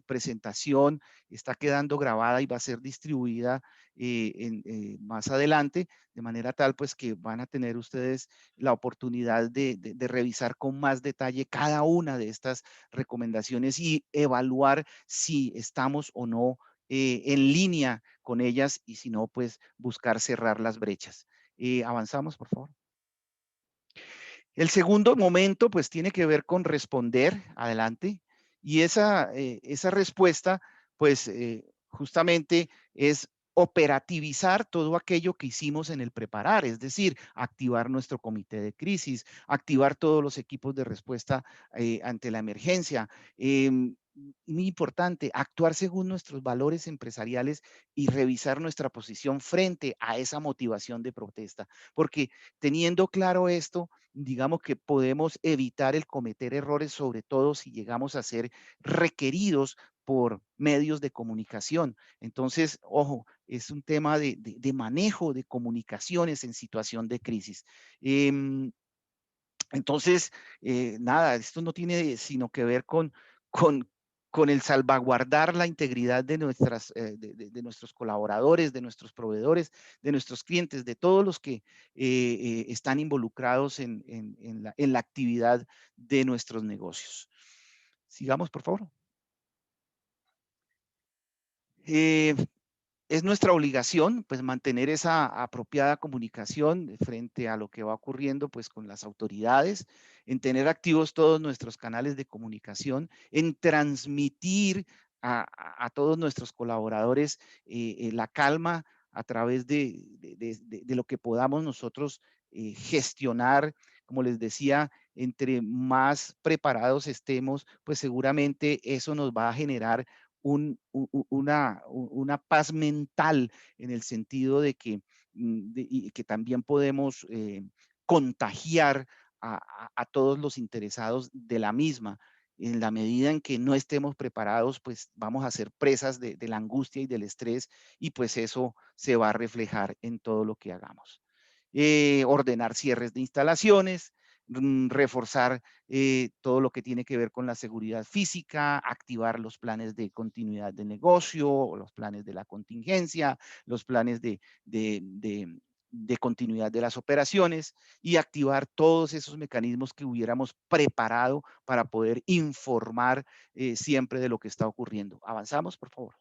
presentación está quedando grabada y va a ser distribuida más adelante, de manera tal, pues, que van a tener ustedes la oportunidad de de revisar con más detalle cada una de estas recomendaciones y evaluar si estamos o no en línea con ellas, y si no, pues buscar cerrar las brechas. Avanzamos, por favor. El segundo momento, pues, tiene que ver con responder, adelante, y esa respuesta, pues, justamente es operativizar todo aquello que hicimos en el preparar, es decir, activar nuestro comité de crisis, activar todos los equipos de respuesta ante la emergencia. Muy importante, actuar según nuestros valores empresariales y revisar nuestra posición frente a esa motivación de protesta, porque teniendo claro esto, digamos que podemos evitar el cometer errores, sobre todo si llegamos a ser requeridos por medios de comunicación. Entonces, ojo, es un tema de manejo de comunicaciones en situación de crisis. Entonces, nada, esto no tiene sino que ver con, con el salvaguardar la integridad de, de nuestros colaboradores, de nuestros proveedores, de nuestros clientes, de todos los que están involucrados en la actividad de nuestros negocios. Sigamos, por favor. Es nuestra obligación, pues, mantener esa apropiada comunicación frente a lo que va ocurriendo, pues, con las autoridades, en tener activos todos nuestros canales de comunicación, en transmitir a todos nuestros colaboradores la calma a través de lo que podamos nosotros gestionar. Como les decía, entre más preparados estemos, pues seguramente eso nos va a generar una paz mental, en el sentido de que, y que también podemos contagiar a todos los interesados de la misma. En la medida en que no estemos preparados, pues vamos a ser presas de la angustia y del estrés, y pues eso se va a reflejar en todo lo que hagamos. Ordenar cierres de instalaciones, reforzar todo lo que tiene que ver con la seguridad física, activar los planes de continuidad de negocio, los planes de la contingencia, los planes de continuidad de las operaciones, y activar todos esos mecanismos que hubiéramos preparado para poder informar siempre de lo que está ocurriendo. Avanzamos, por favor.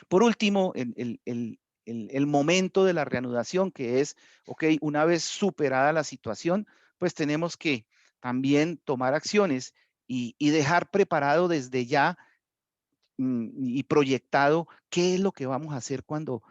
Por último, el momento de la reanudación, que es, ok, una vez superada la situación, pues tenemos que también tomar acciones y dejar preparado desde ya y proyectado qué es lo que vamos a hacer cuando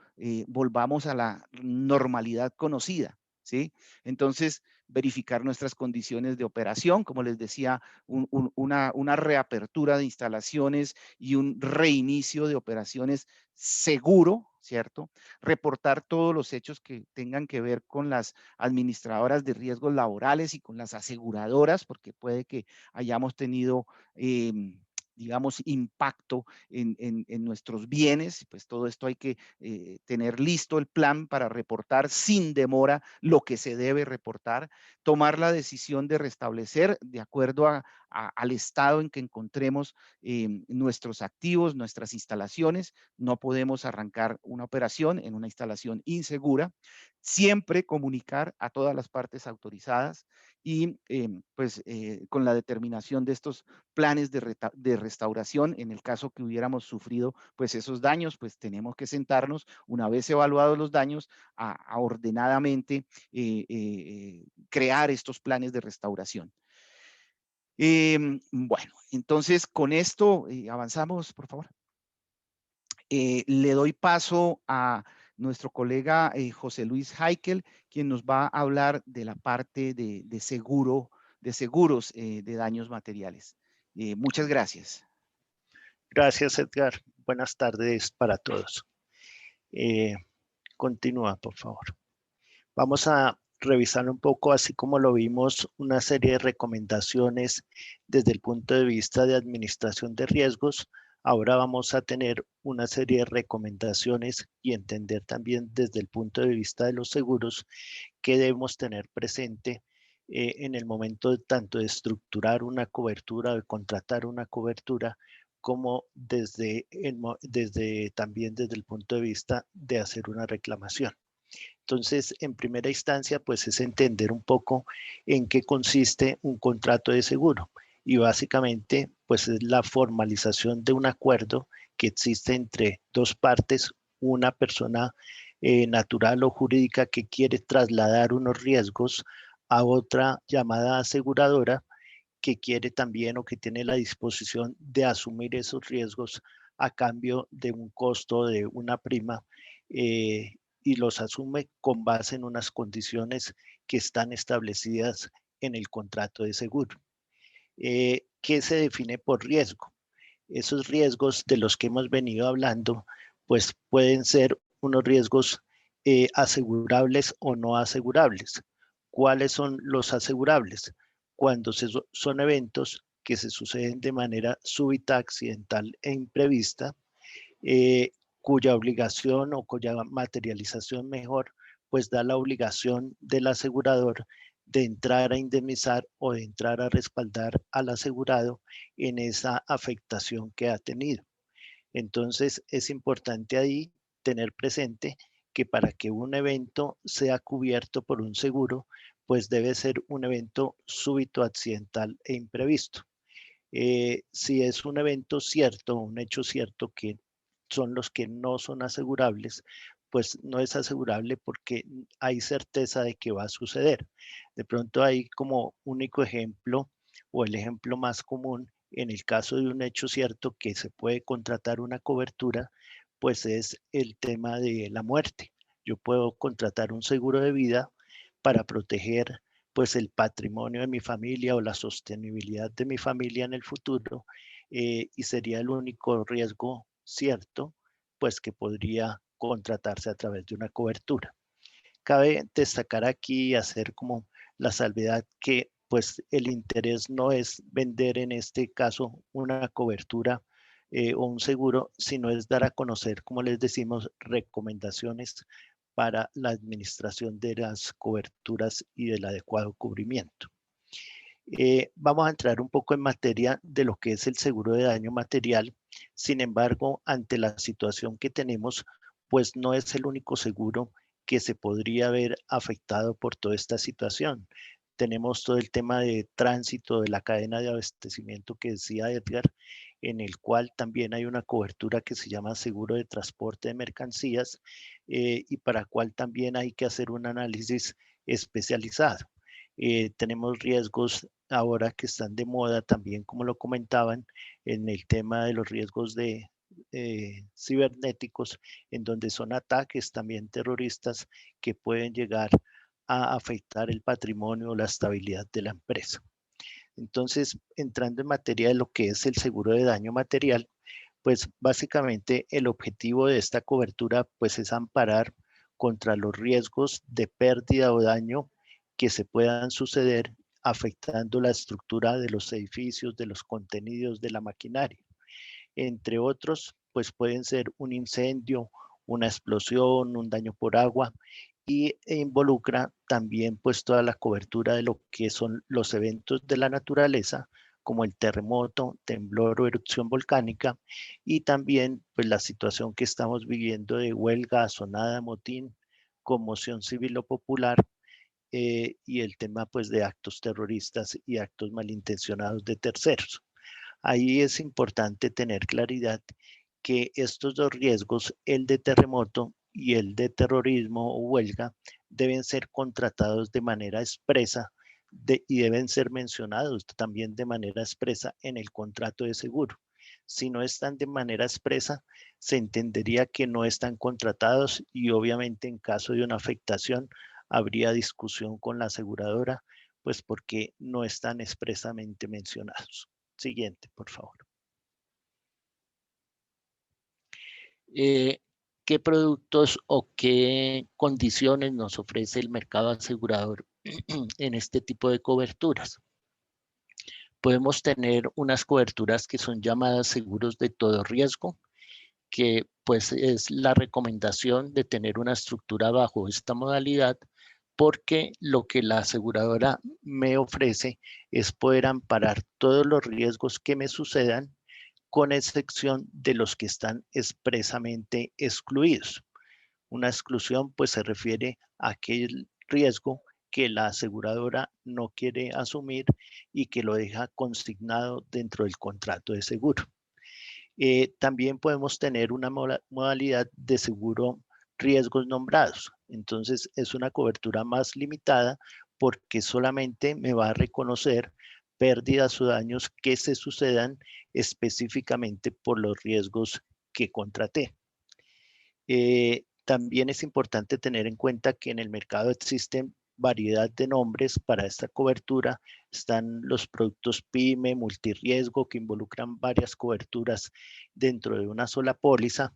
volvamos a la normalidad conocida, ¿sí? Entonces, verificar nuestras condiciones de operación, como les decía, una reapertura de instalaciones y un reinicio de operaciones seguro, ¿cierto? Reportar todos los hechos que tengan que ver con las administradoras de riesgos laborales y con las aseguradoras, porque puede que hayamos tenido digamos, impacto en nuestros bienes. Pues todo esto hay que tener listo el plan para reportar sin demora lo que se debe reportar, tomar la decisión de restablecer de acuerdo al estado en que encontremos nuestros activos, nuestras instalaciones. No podemos arrancar una operación en una instalación insegura. Siempre comunicar a todas las partes autorizadas y pues con la determinación de estos planes de restauración, en el caso que hubiéramos sufrido pues esos daños, pues tenemos que sentarnos una vez evaluados los daños a ordenadamente crear estos planes de restauración. Bueno, entonces con esto avanzamos, por favor. Le doy paso a nuestro colega José Luis Heikel, quien nos va a hablar de la parte de seguros de daños materiales. Muchas gracias. Gracias, Edgar. Buenas tardes para todos. Continúa, por favor. Vamos a revisar un poco, así como lo vimos, una serie de recomendaciones desde el punto de vista de administración de riesgos. Ahora vamos a tener una serie de recomendaciones y entender también desde el punto de vista de los seguros qué debemos tener presente en el momento tanto de estructurar una cobertura, de contratar una cobertura, como también desde el punto de vista de hacer una reclamación. Entonces, en primera instancia, pues es entender un poco en qué consiste un contrato de seguro. Y básicamente, pues es la formalización de un acuerdo que existe entre dos partes, una persona natural o jurídica que quiere trasladar unos riesgos a otra llamada aseguradora que quiere también o que tiene la disposición de asumir esos riesgos a cambio de un costo de una prima y los asume con base en unas condiciones que están establecidas en el contrato de seguro. ¿Qué se define por riesgo? Esos riesgos de los que hemos venido hablando, pues pueden ser unos riesgos asegurables o no asegurables. ¿Cuáles son los asegurables? Cuando son eventos que se suceden de manera súbita, accidental e imprevista, cuya obligación o cuya materialización mejor, pues da la obligación del asegurador de entrar a indemnizar o de entrar a respaldar al asegurado en esa afectación que ha tenido. Entonces es importante ahí tener presente que para que un evento sea cubierto por un seguro, pues debe ser un evento súbito, accidental e imprevisto. Si es un evento cierto, un hecho cierto que son los que no son asegurables, pues no es asegurable porque hay certeza de que va a suceder. De pronto hay como único ejemplo o el ejemplo más común en el caso de un hecho cierto que se puede contratar una cobertura, pues es el tema de la muerte. Yo puedo contratar un seguro de vida para proteger pues el patrimonio de mi familia o la sostenibilidad de mi familia en el futuro y sería el único riesgo cierto pues que podría contratarse a través de una cobertura. Cabe destacar aquí y hacer como la salvedad que pues el interés no es vender en este caso una cobertura o un seguro, sino es dar a conocer, como les decimos, recomendaciones para la administración de las coberturas y del adecuado cubrimiento. Vamos a entrar un poco en materia de lo que es el seguro de daño material. Sin embargo, ante la situación que tenemos, pues no es el único seguro que se podría ver afectado por toda esta situación. Tenemos todo el tema de tránsito de la cadena de abastecimiento que decía Edgar, en el cual también hay una cobertura que se llama seguro de transporte de mercancías y para cual también hay que hacer un análisis especializado. Tenemos riesgos ahora que están de moda también, como lo comentaban, en el tema de los riesgos de cibernéticos, en donde son ataques también terroristas que pueden llegar a afectar el patrimonio o la estabilidad de la empresa. Entonces, entrando en materia de lo que es el seguro de daño material, pues básicamente el objetivo de esta cobertura pues es amparar contra los riesgos de pérdida o daño que se puedan suceder afectando la estructura de los edificios, de los contenidos, de la maquinaria. Entre otros, pues pueden ser un incendio, una explosión, un daño por agua e involucra también pues toda la cobertura de lo que son los eventos de la naturaleza como el terremoto, temblor o erupción volcánica y también pues la situación que estamos viviendo de huelga, asonada, motín, conmoción civil o popular y el tema pues de actos terroristas y actos malintencionados de terceros. Ahí es importante tener claridad que estos dos riesgos, el de terremoto y el de terrorismo o huelga, deben ser contratados de manera expresa y deben ser mencionados también de manera expresa en el contrato de seguro. Si no están de manera expresa, se entendería que no están contratados y obviamente en caso de una afectación habría discusión con la aseguradora, pues porque no están expresamente mencionados. Siguiente, por favor. ¿Qué productos o qué condiciones nos ofrece el mercado asegurador en este tipo de coberturas? Podemos tener unas coberturas que son llamadas seguros de todo riesgo, que pues es la recomendación de tener una estructura bajo esta modalidad, porque lo que la aseguradora me ofrece es poder amparar todos los riesgos que me sucedan con excepción de los que están expresamente excluidos. Una exclusión pues se refiere a aquel riesgo que la aseguradora no quiere asumir y que lo deja consignado dentro del contrato de seguro. También podemos tener una modalidad de seguro riesgos nombrados. Entonces es una cobertura más limitada porque solamente me va a reconocer pérdidas o daños que se sucedan específicamente por los riesgos que contraté. También es importante tener en cuenta que en el mercado existen variedad de nombres para esta cobertura. Están los productos PYME, multirriesgo, que involucran varias coberturas dentro de una sola póliza,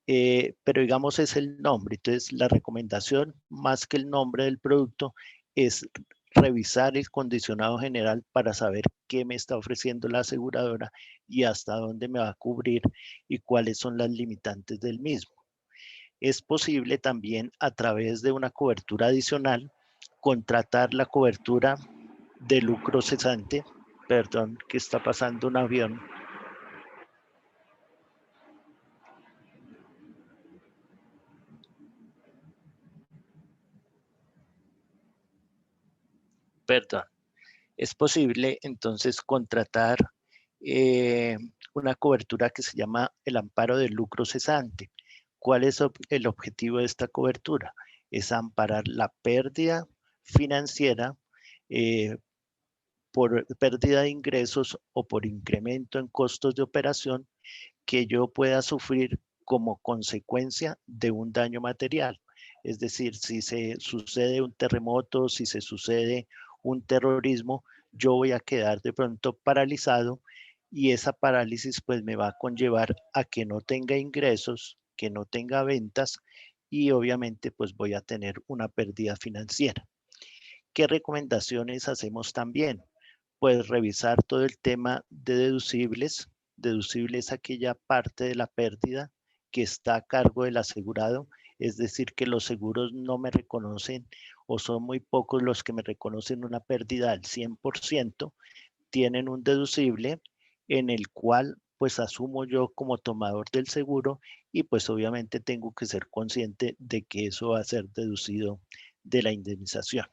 pero digamos es el nombre. Entonces la recomendación, más que el nombre del producto, es revisar el condicionado general para saber qué me está ofreciendo la aseguradora y hasta dónde me va a cubrir y cuáles son las limitantes del mismo. Es posible también a través de una cobertura adicional contratar la cobertura de lucro cesante. Perdón, que está pasando un avión. Perdón. Es posible entonces contratar una cobertura que se llama el amparo de lucro cesante. ¿Cuál es el objetivo de esta cobertura? Es amparar la pérdida financiera por pérdida de ingresos o por incremento en costos de operación que yo pueda sufrir como consecuencia de un daño material. Es decir, si se sucede un terremoto, si se sucede un terrorismo, yo voy a quedar de pronto paralizado y esa parálisis pues me va a conllevar a que no tenga ingresos, que no tenga ventas y obviamente pues voy a tener una pérdida financiera. ¿Qué recomendaciones hacemos también? Pues revisar todo el tema de deducibles. Deducible es aquella parte de la pérdida que está a cargo del asegurado, es decir, que los seguros no me reconocen o son muy pocos los que me reconocen una pérdida al 100%, tienen un deducible en el cual pues asumo yo como tomador del seguro y pues obviamente tengo que ser consciente de que eso va a ser deducido de la indemnización.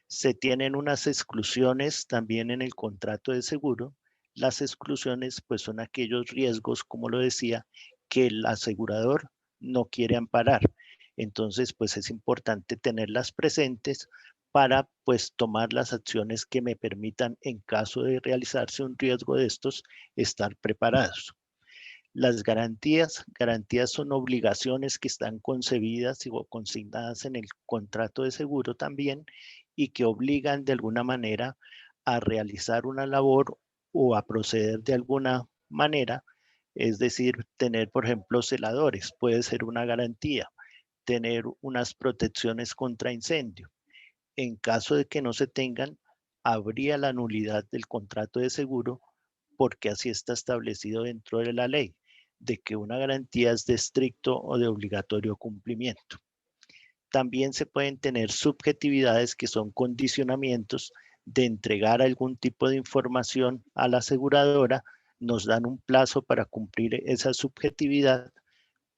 Se tienen unas exclusiones también en el contrato de seguro. Las exclusiones pues son aquellos riesgos, como lo decía, que el asegurador no quiere amparar. Entonces pues es importante tenerlas presentes para pues tomar las acciones que me permitan en caso de realizarse un riesgo de estos estar preparados. Las garantías son obligaciones que están concebidas o consignadas en el contrato de seguro también y que obligan de alguna manera a realizar una labor o a proceder de alguna manera, es decir, tener, por ejemplo, celadores, puede ser una garantía, tener unas protecciones contra incendio. En caso de que no se tengan, habría la nulidad del contrato de seguro porque así está establecido dentro de la ley, de que una garantía es de estricto o de obligatorio cumplimiento. También se pueden tener subjetividades que son condicionamientos de entregar algún tipo de información a la aseguradora, nos dan un plazo para cumplir esa subjetividad,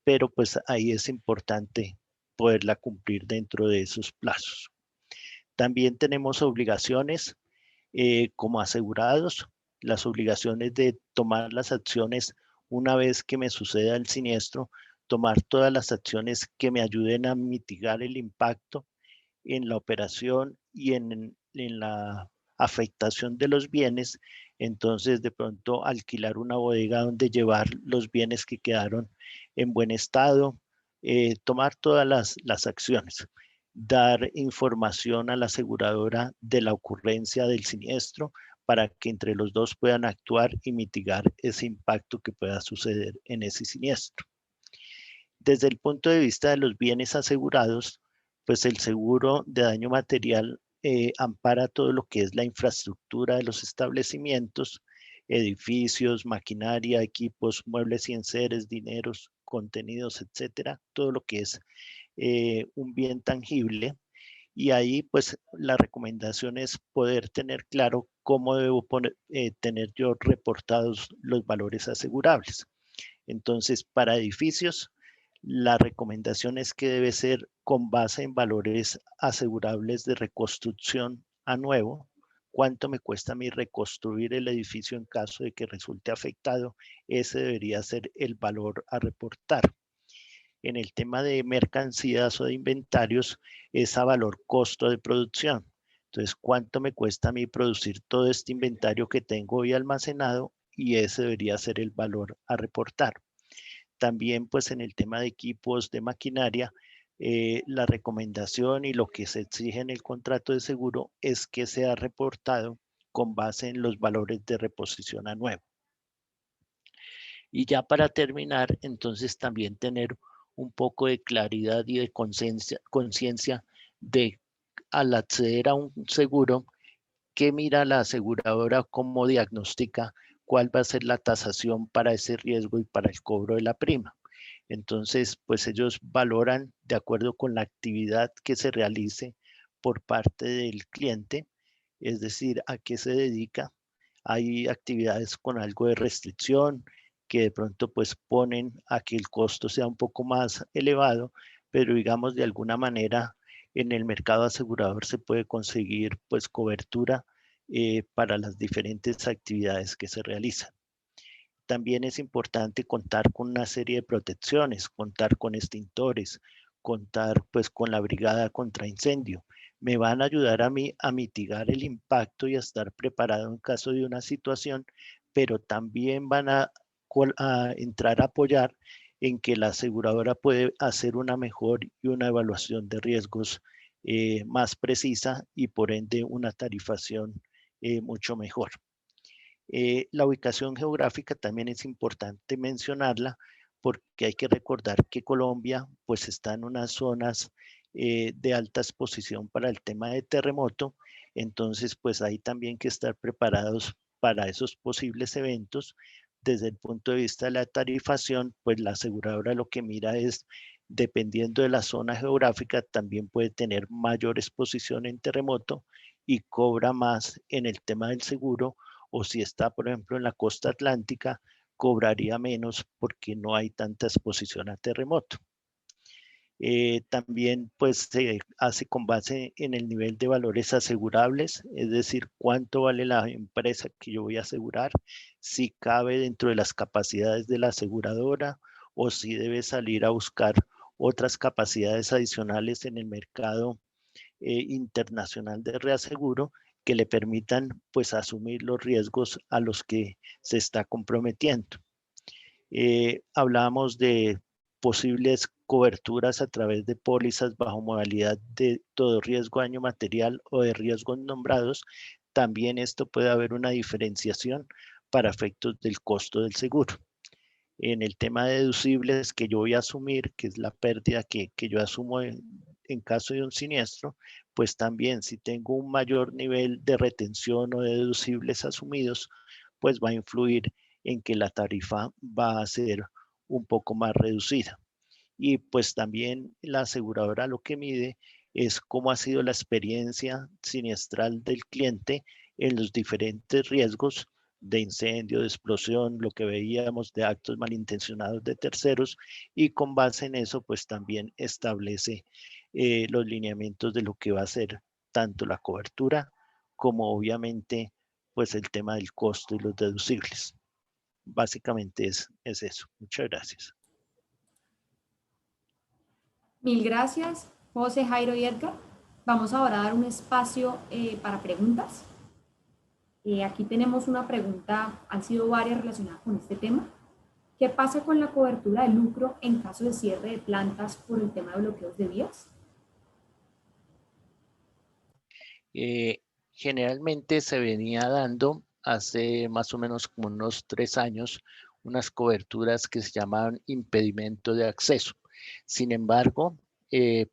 pero pues ahí es importante poderla cumplir dentro de esos plazos. También tenemos obligaciones como asegurados, las obligaciones de tomar las acciones una vez que me suceda el siniestro, tomar todas las acciones que me ayuden a mitigar el impacto en la operación y en la afectación de los bienes. Entonces, de pronto, alquilar una bodega donde llevar los bienes que quedaron en buen estado, tomar todas las acciones, dar información a la aseguradora de la ocurrencia del siniestro para que entre los dos puedan actuar y mitigar ese impacto que pueda suceder en ese siniestro. Desde el punto de vista de los bienes asegurados, pues el seguro de daño material ampara todo lo que es la infraestructura de los establecimientos, edificios, maquinaria, equipos, muebles y enseres, dineros, contenidos, etcétera, todo lo que es un bien tangible. Y ahí pues la recomendación es poder tener claro cómo debo tener yo reportados los valores asegurables. Entonces, para edificios, La recomendación es que debe ser con base en valores asegurables de reconstrucción a nuevo. ¿Cuánto me cuesta a mí reconstruir el edificio en caso de que resulte afectado? Ese debería ser el valor a reportar. En el tema de mercancías o de inventarios, es a valor costo de producción. Entonces, ¿cuánto me cuesta a mí producir todo este inventario que tengo hoy almacenado? Y ese debería ser el valor a reportar. También, pues en el tema de equipos de maquinaria, la recomendación y lo que se exige en el contrato de seguro es que sea reportado con base en los valores de reposición a nuevo. Y ya para terminar, entonces también tener un poco de claridad y de conciencia de al acceder a un seguro, qué mira la aseguradora, cómo diagnostica cuál va a ser la tasación para ese riesgo y para el cobro de la prima. Entonces, pues ellos valoran de acuerdo con la actividad que se realice por parte del cliente, es decir, a qué se dedica. Hay actividades con algo de restricción que de pronto pues ponen a que el costo sea un poco más elevado, pero digamos de alguna manera en el mercado asegurador se puede conseguir pues cobertura para las diferentes actividades que se realizan. También es importante contar con una serie de protecciones, contar con extintores, contar pues con la brigada contra incendio. Me van a ayudar a mí a mitigar el impacto y a estar preparado en caso de una situación, pero también van a entrar a apoyar en que la aseguradora puede hacer una mejor y una evaluación de riesgos más precisa y por ende una tarifación mucho mejor. La ubicación geográfica también es importante mencionarla porque hay que recordar que Colombia pues está en unas zonas de alta exposición para el tema de terremoto, entonces pues hay también que estar preparados para esos posibles eventos. Desde el punto de vista de la tarifación, pues la aseguradora lo que mira es, dependiendo de la zona geográfica, también puede tener mayor exposición en terremoto y cobra más en el tema del seguro, o si está, por ejemplo, en la costa atlántica, cobraría menos porque no hay tanta exposición a terremoto. También pues se hace con base en el nivel de valores asegurables, es decir, cuánto vale la empresa que yo voy a asegurar, si cabe dentro de las capacidades de la aseguradora o si debe salir a buscar otras capacidades adicionales en el mercado internacional de reaseguro que le permitan pues asumir los riesgos a los que se está comprometiendo. Hablábamos de posibles coberturas a través de pólizas bajo modalidad de todo riesgo daño material o de riesgos nombrados. También esto puede haber una diferenciación para efectos del costo del seguro. En el tema de deducibles que yo voy a asumir, que es la pérdida que yo asumo en caso de un siniestro, pues también si tengo un mayor nivel de retención o de deducibles asumidos, pues va a influir en que la tarifa va a ser un poco más reducida. Y pues también la aseguradora lo que mide es cómo ha sido la experiencia siniestral del cliente en los diferentes riesgos de incendio, de explosión, lo que veíamos de actos malintencionados de terceros, y con base en eso pues también establece los lineamientos de lo que va a ser tanto la cobertura como obviamente pues el tema del costo y los deducibles. Básicamente es eso. Muchas gracias. Mil gracias, José, Jairo y Edgar. Vamos ahora a dar un espacio para preguntas. Aquí tenemos una pregunta, han sido varias relacionadas con este tema. ¿Qué pasa con la cobertura de lucro en caso de cierre de plantas por el tema de bloqueos de vías? Generalmente se venía dando hace más o menos como unos 3 años unas coberturas que se llamaban impedimento de acceso. Sin embargo,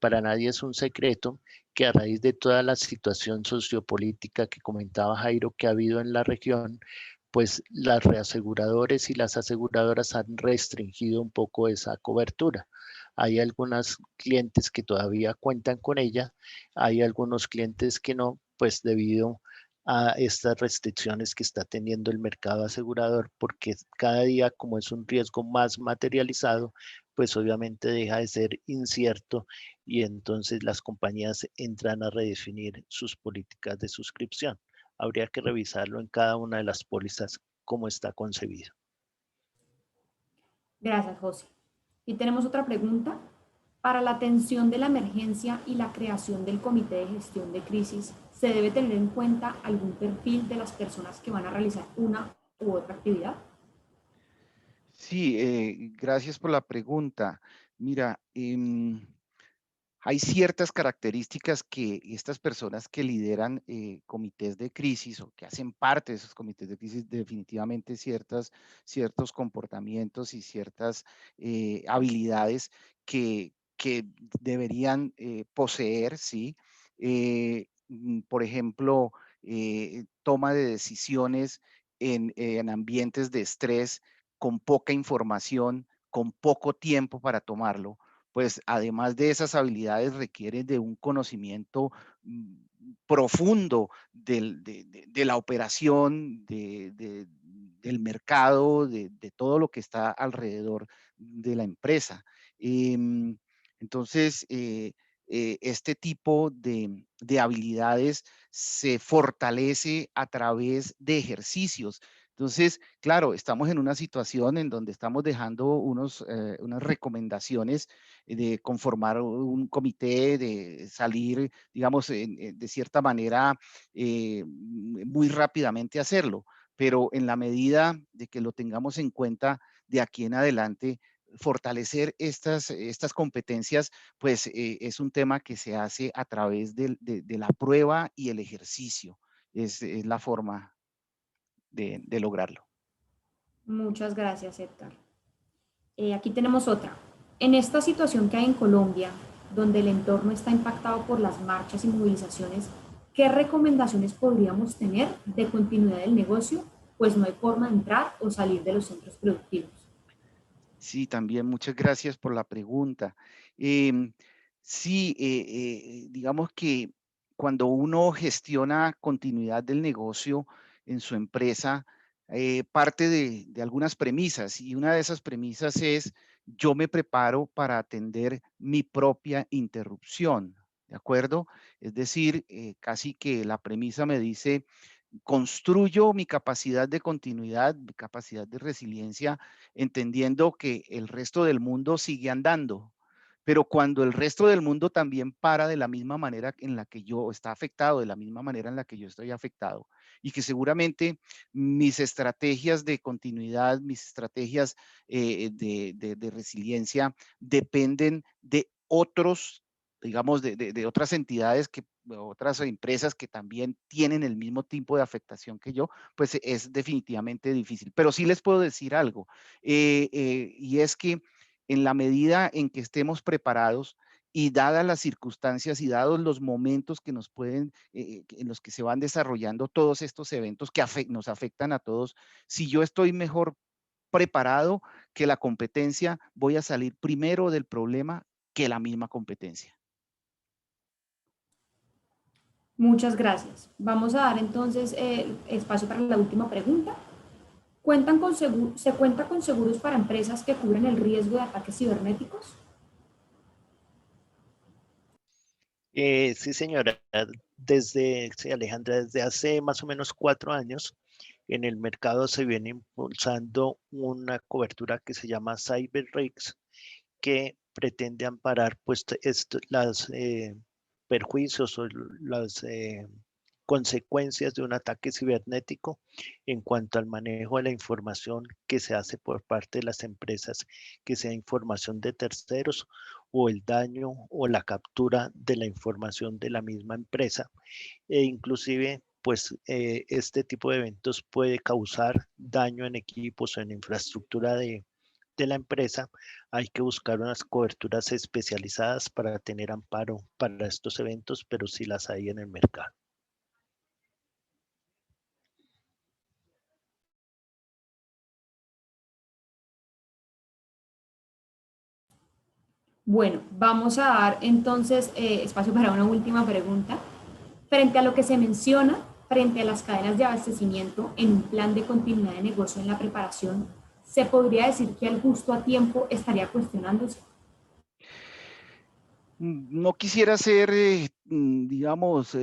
para nadie es un secreto que a raíz de toda la situación sociopolítica que comentaba Jairo que ha habido en la región, pues las reaseguradores y las aseguradoras han restringido un poco esa cobertura. Hay algunos clientes que todavía cuentan con ella, hay algunos clientes que no, pues debido a estas restricciones que está teniendo el mercado asegurador, porque cada día, como es un riesgo más materializado, pues obviamente deja de ser incierto y entonces las compañías entran a redefinir sus políticas de suscripción. Habría que revisarlo en cada una de las pólizas cómo está concebido. Gracias, José. Y tenemos otra pregunta. Para la atención de la emergencia y la creación del comité de gestión de crisis, ¿se debe tener en cuenta algún perfil de las personas que van a realizar una u otra actividad? Sí, gracias por la pregunta. Mira, hay ciertas características que estas personas que lideran comités de crisis o que hacen parte de esos comités de crisis, definitivamente ciertos comportamientos y ciertas habilidades que deberían poseer, ¿sí? Por ejemplo, toma de decisiones en ambientes de estrés, con poca información, con poco tiempo para tomarlo, pues además de esas habilidades requieren de un conocimiento profundo de la operación, del mercado, de todo lo que está alrededor de la empresa. Entonces, este tipo de habilidades se fortalece a través de ejercicios. Entonces, claro, estamos en una situación en donde estamos dejando unas recomendaciones de conformar un comité, de salir, digamos, de cierta manera, muy rápidamente hacerlo. Pero en la medida de que lo tengamos en cuenta de aquí en adelante, fortalecer estas competencias, pues es un tema que se hace a través de la prueba y el ejercicio. Es la forma de lograrlo. Muchas gracias, Edgar. Aquí tenemos otra. En esta situación que hay en Colombia, donde el entorno está impactado por las marchas y movilizaciones, ¿qué recomendaciones podríamos tener de continuidad del negocio? Pues no hay forma de entrar o salir de los centros productivos. Sí, también muchas gracias por la pregunta. Em, sí, digamos que cuando uno gestiona continuidad del negocio en su empresa, parte de algunas premisas y una de esas premisas es yo me preparo para atender mi propia interrupción, ¿de acuerdo? Es decir, casi que la premisa me dice, construyo mi capacidad de continuidad, mi capacidad de resiliencia, entendiendo que el resto del mundo sigue andando. Pero cuando el resto del mundo también para de la misma manera en la que yo está afectado, de la misma manera en la que yo estoy afectado, y que seguramente mis estrategias de continuidad, mis estrategias de resiliencia dependen de otros, digamos, de otras entidades que otras empresas que también tienen el mismo tipo de afectación que yo, pues es definitivamente difícil. Pero sí les puedo decir algo, y es que en la medida en que estemos preparados y dadas las circunstancias y dados los momentos que nos pueden, en los que se van desarrollando todos estos eventos que nos afectan a todos, si yo estoy mejor preparado que la competencia, voy a salir primero del problema que la misma competencia. Muchas gracias. Vamos a dar entonces espacio para la última pregunta. ¿Se cuenta con seguros para empresas que cubren el riesgo de ataques cibernéticos? Sí, señora, sí, Alejandra, desde hace más o menos 4 años en el mercado se viene impulsando una cobertura que se llama CyberRisks, que pretende amparar pues las perjuicios o las consecuencias de un ataque cibernético en cuanto al manejo de la información que se hace por parte de las empresas, que sea información de terceros o el daño o la captura de la información de la misma empresa. E inclusive pues este tipo de eventos puede causar daño en equipos o en infraestructura de la empresa. Hay que buscar unas coberturas especializadas para tener amparo para estos eventos, pero sí las hay en el mercado. Bueno, vamos a dar entonces espacio para una última pregunta. Frente a lo que se menciona, frente a las cadenas de abastecimiento en un plan de continuidad de negocio en la preparación, ¿se podría decir que el justo a tiempo estaría cuestionándose? No quisiera ser, digamos,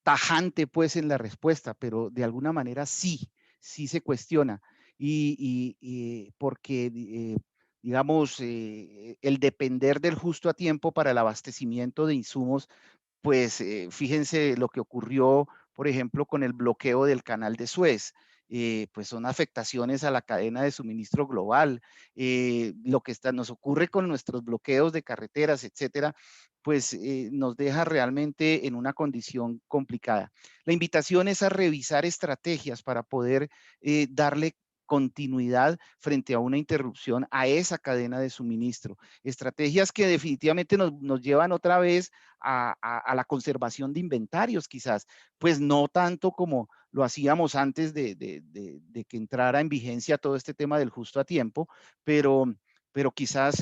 tajante pues en la respuesta, pero de alguna manera sí, sí se cuestiona. Y porque, digamos, el depender del justo a tiempo para el abastecimiento de insumos, pues fíjense lo que ocurrió, por ejemplo, con el bloqueo del canal de Suez. Pues son afectaciones a la cadena de suministro global. Lo que nos ocurre con nuestros bloqueos de carreteras, etcétera, pues nos deja realmente en una condición complicada. La invitación es a revisar estrategias para poder darle continuidad frente a una interrupción a esa cadena de suministro. Estrategias que definitivamente nos llevan otra vez a la conservación de inventarios quizás, pues no tanto como lo hacíamos antes de que entrara en vigencia todo este tema del justo a tiempo, pero quizás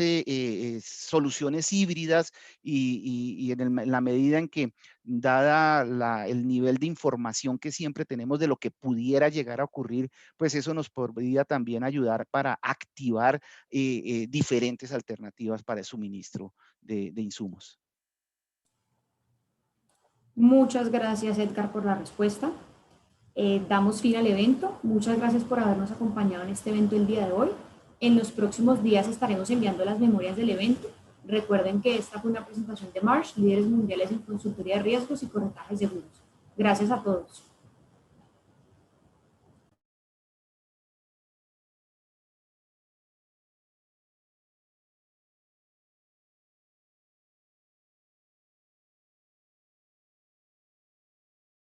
soluciones híbridas y en la medida en que, dada el nivel de información que siempre tenemos de lo que pudiera llegar a ocurrir, pues eso nos podría también ayudar para activar diferentes alternativas para el suministro de insumos. Muchas gracias, Edgar, por la respuesta. Damos fin al evento. Muchas gracias por habernos acompañado en este evento el día de hoy. En los próximos días estaremos enviando las memorias del evento. Recuerden que esta fue una presentación de Marsh, líderes mundiales en consultoría de riesgos y corretaje de seguros. Gracias a todos.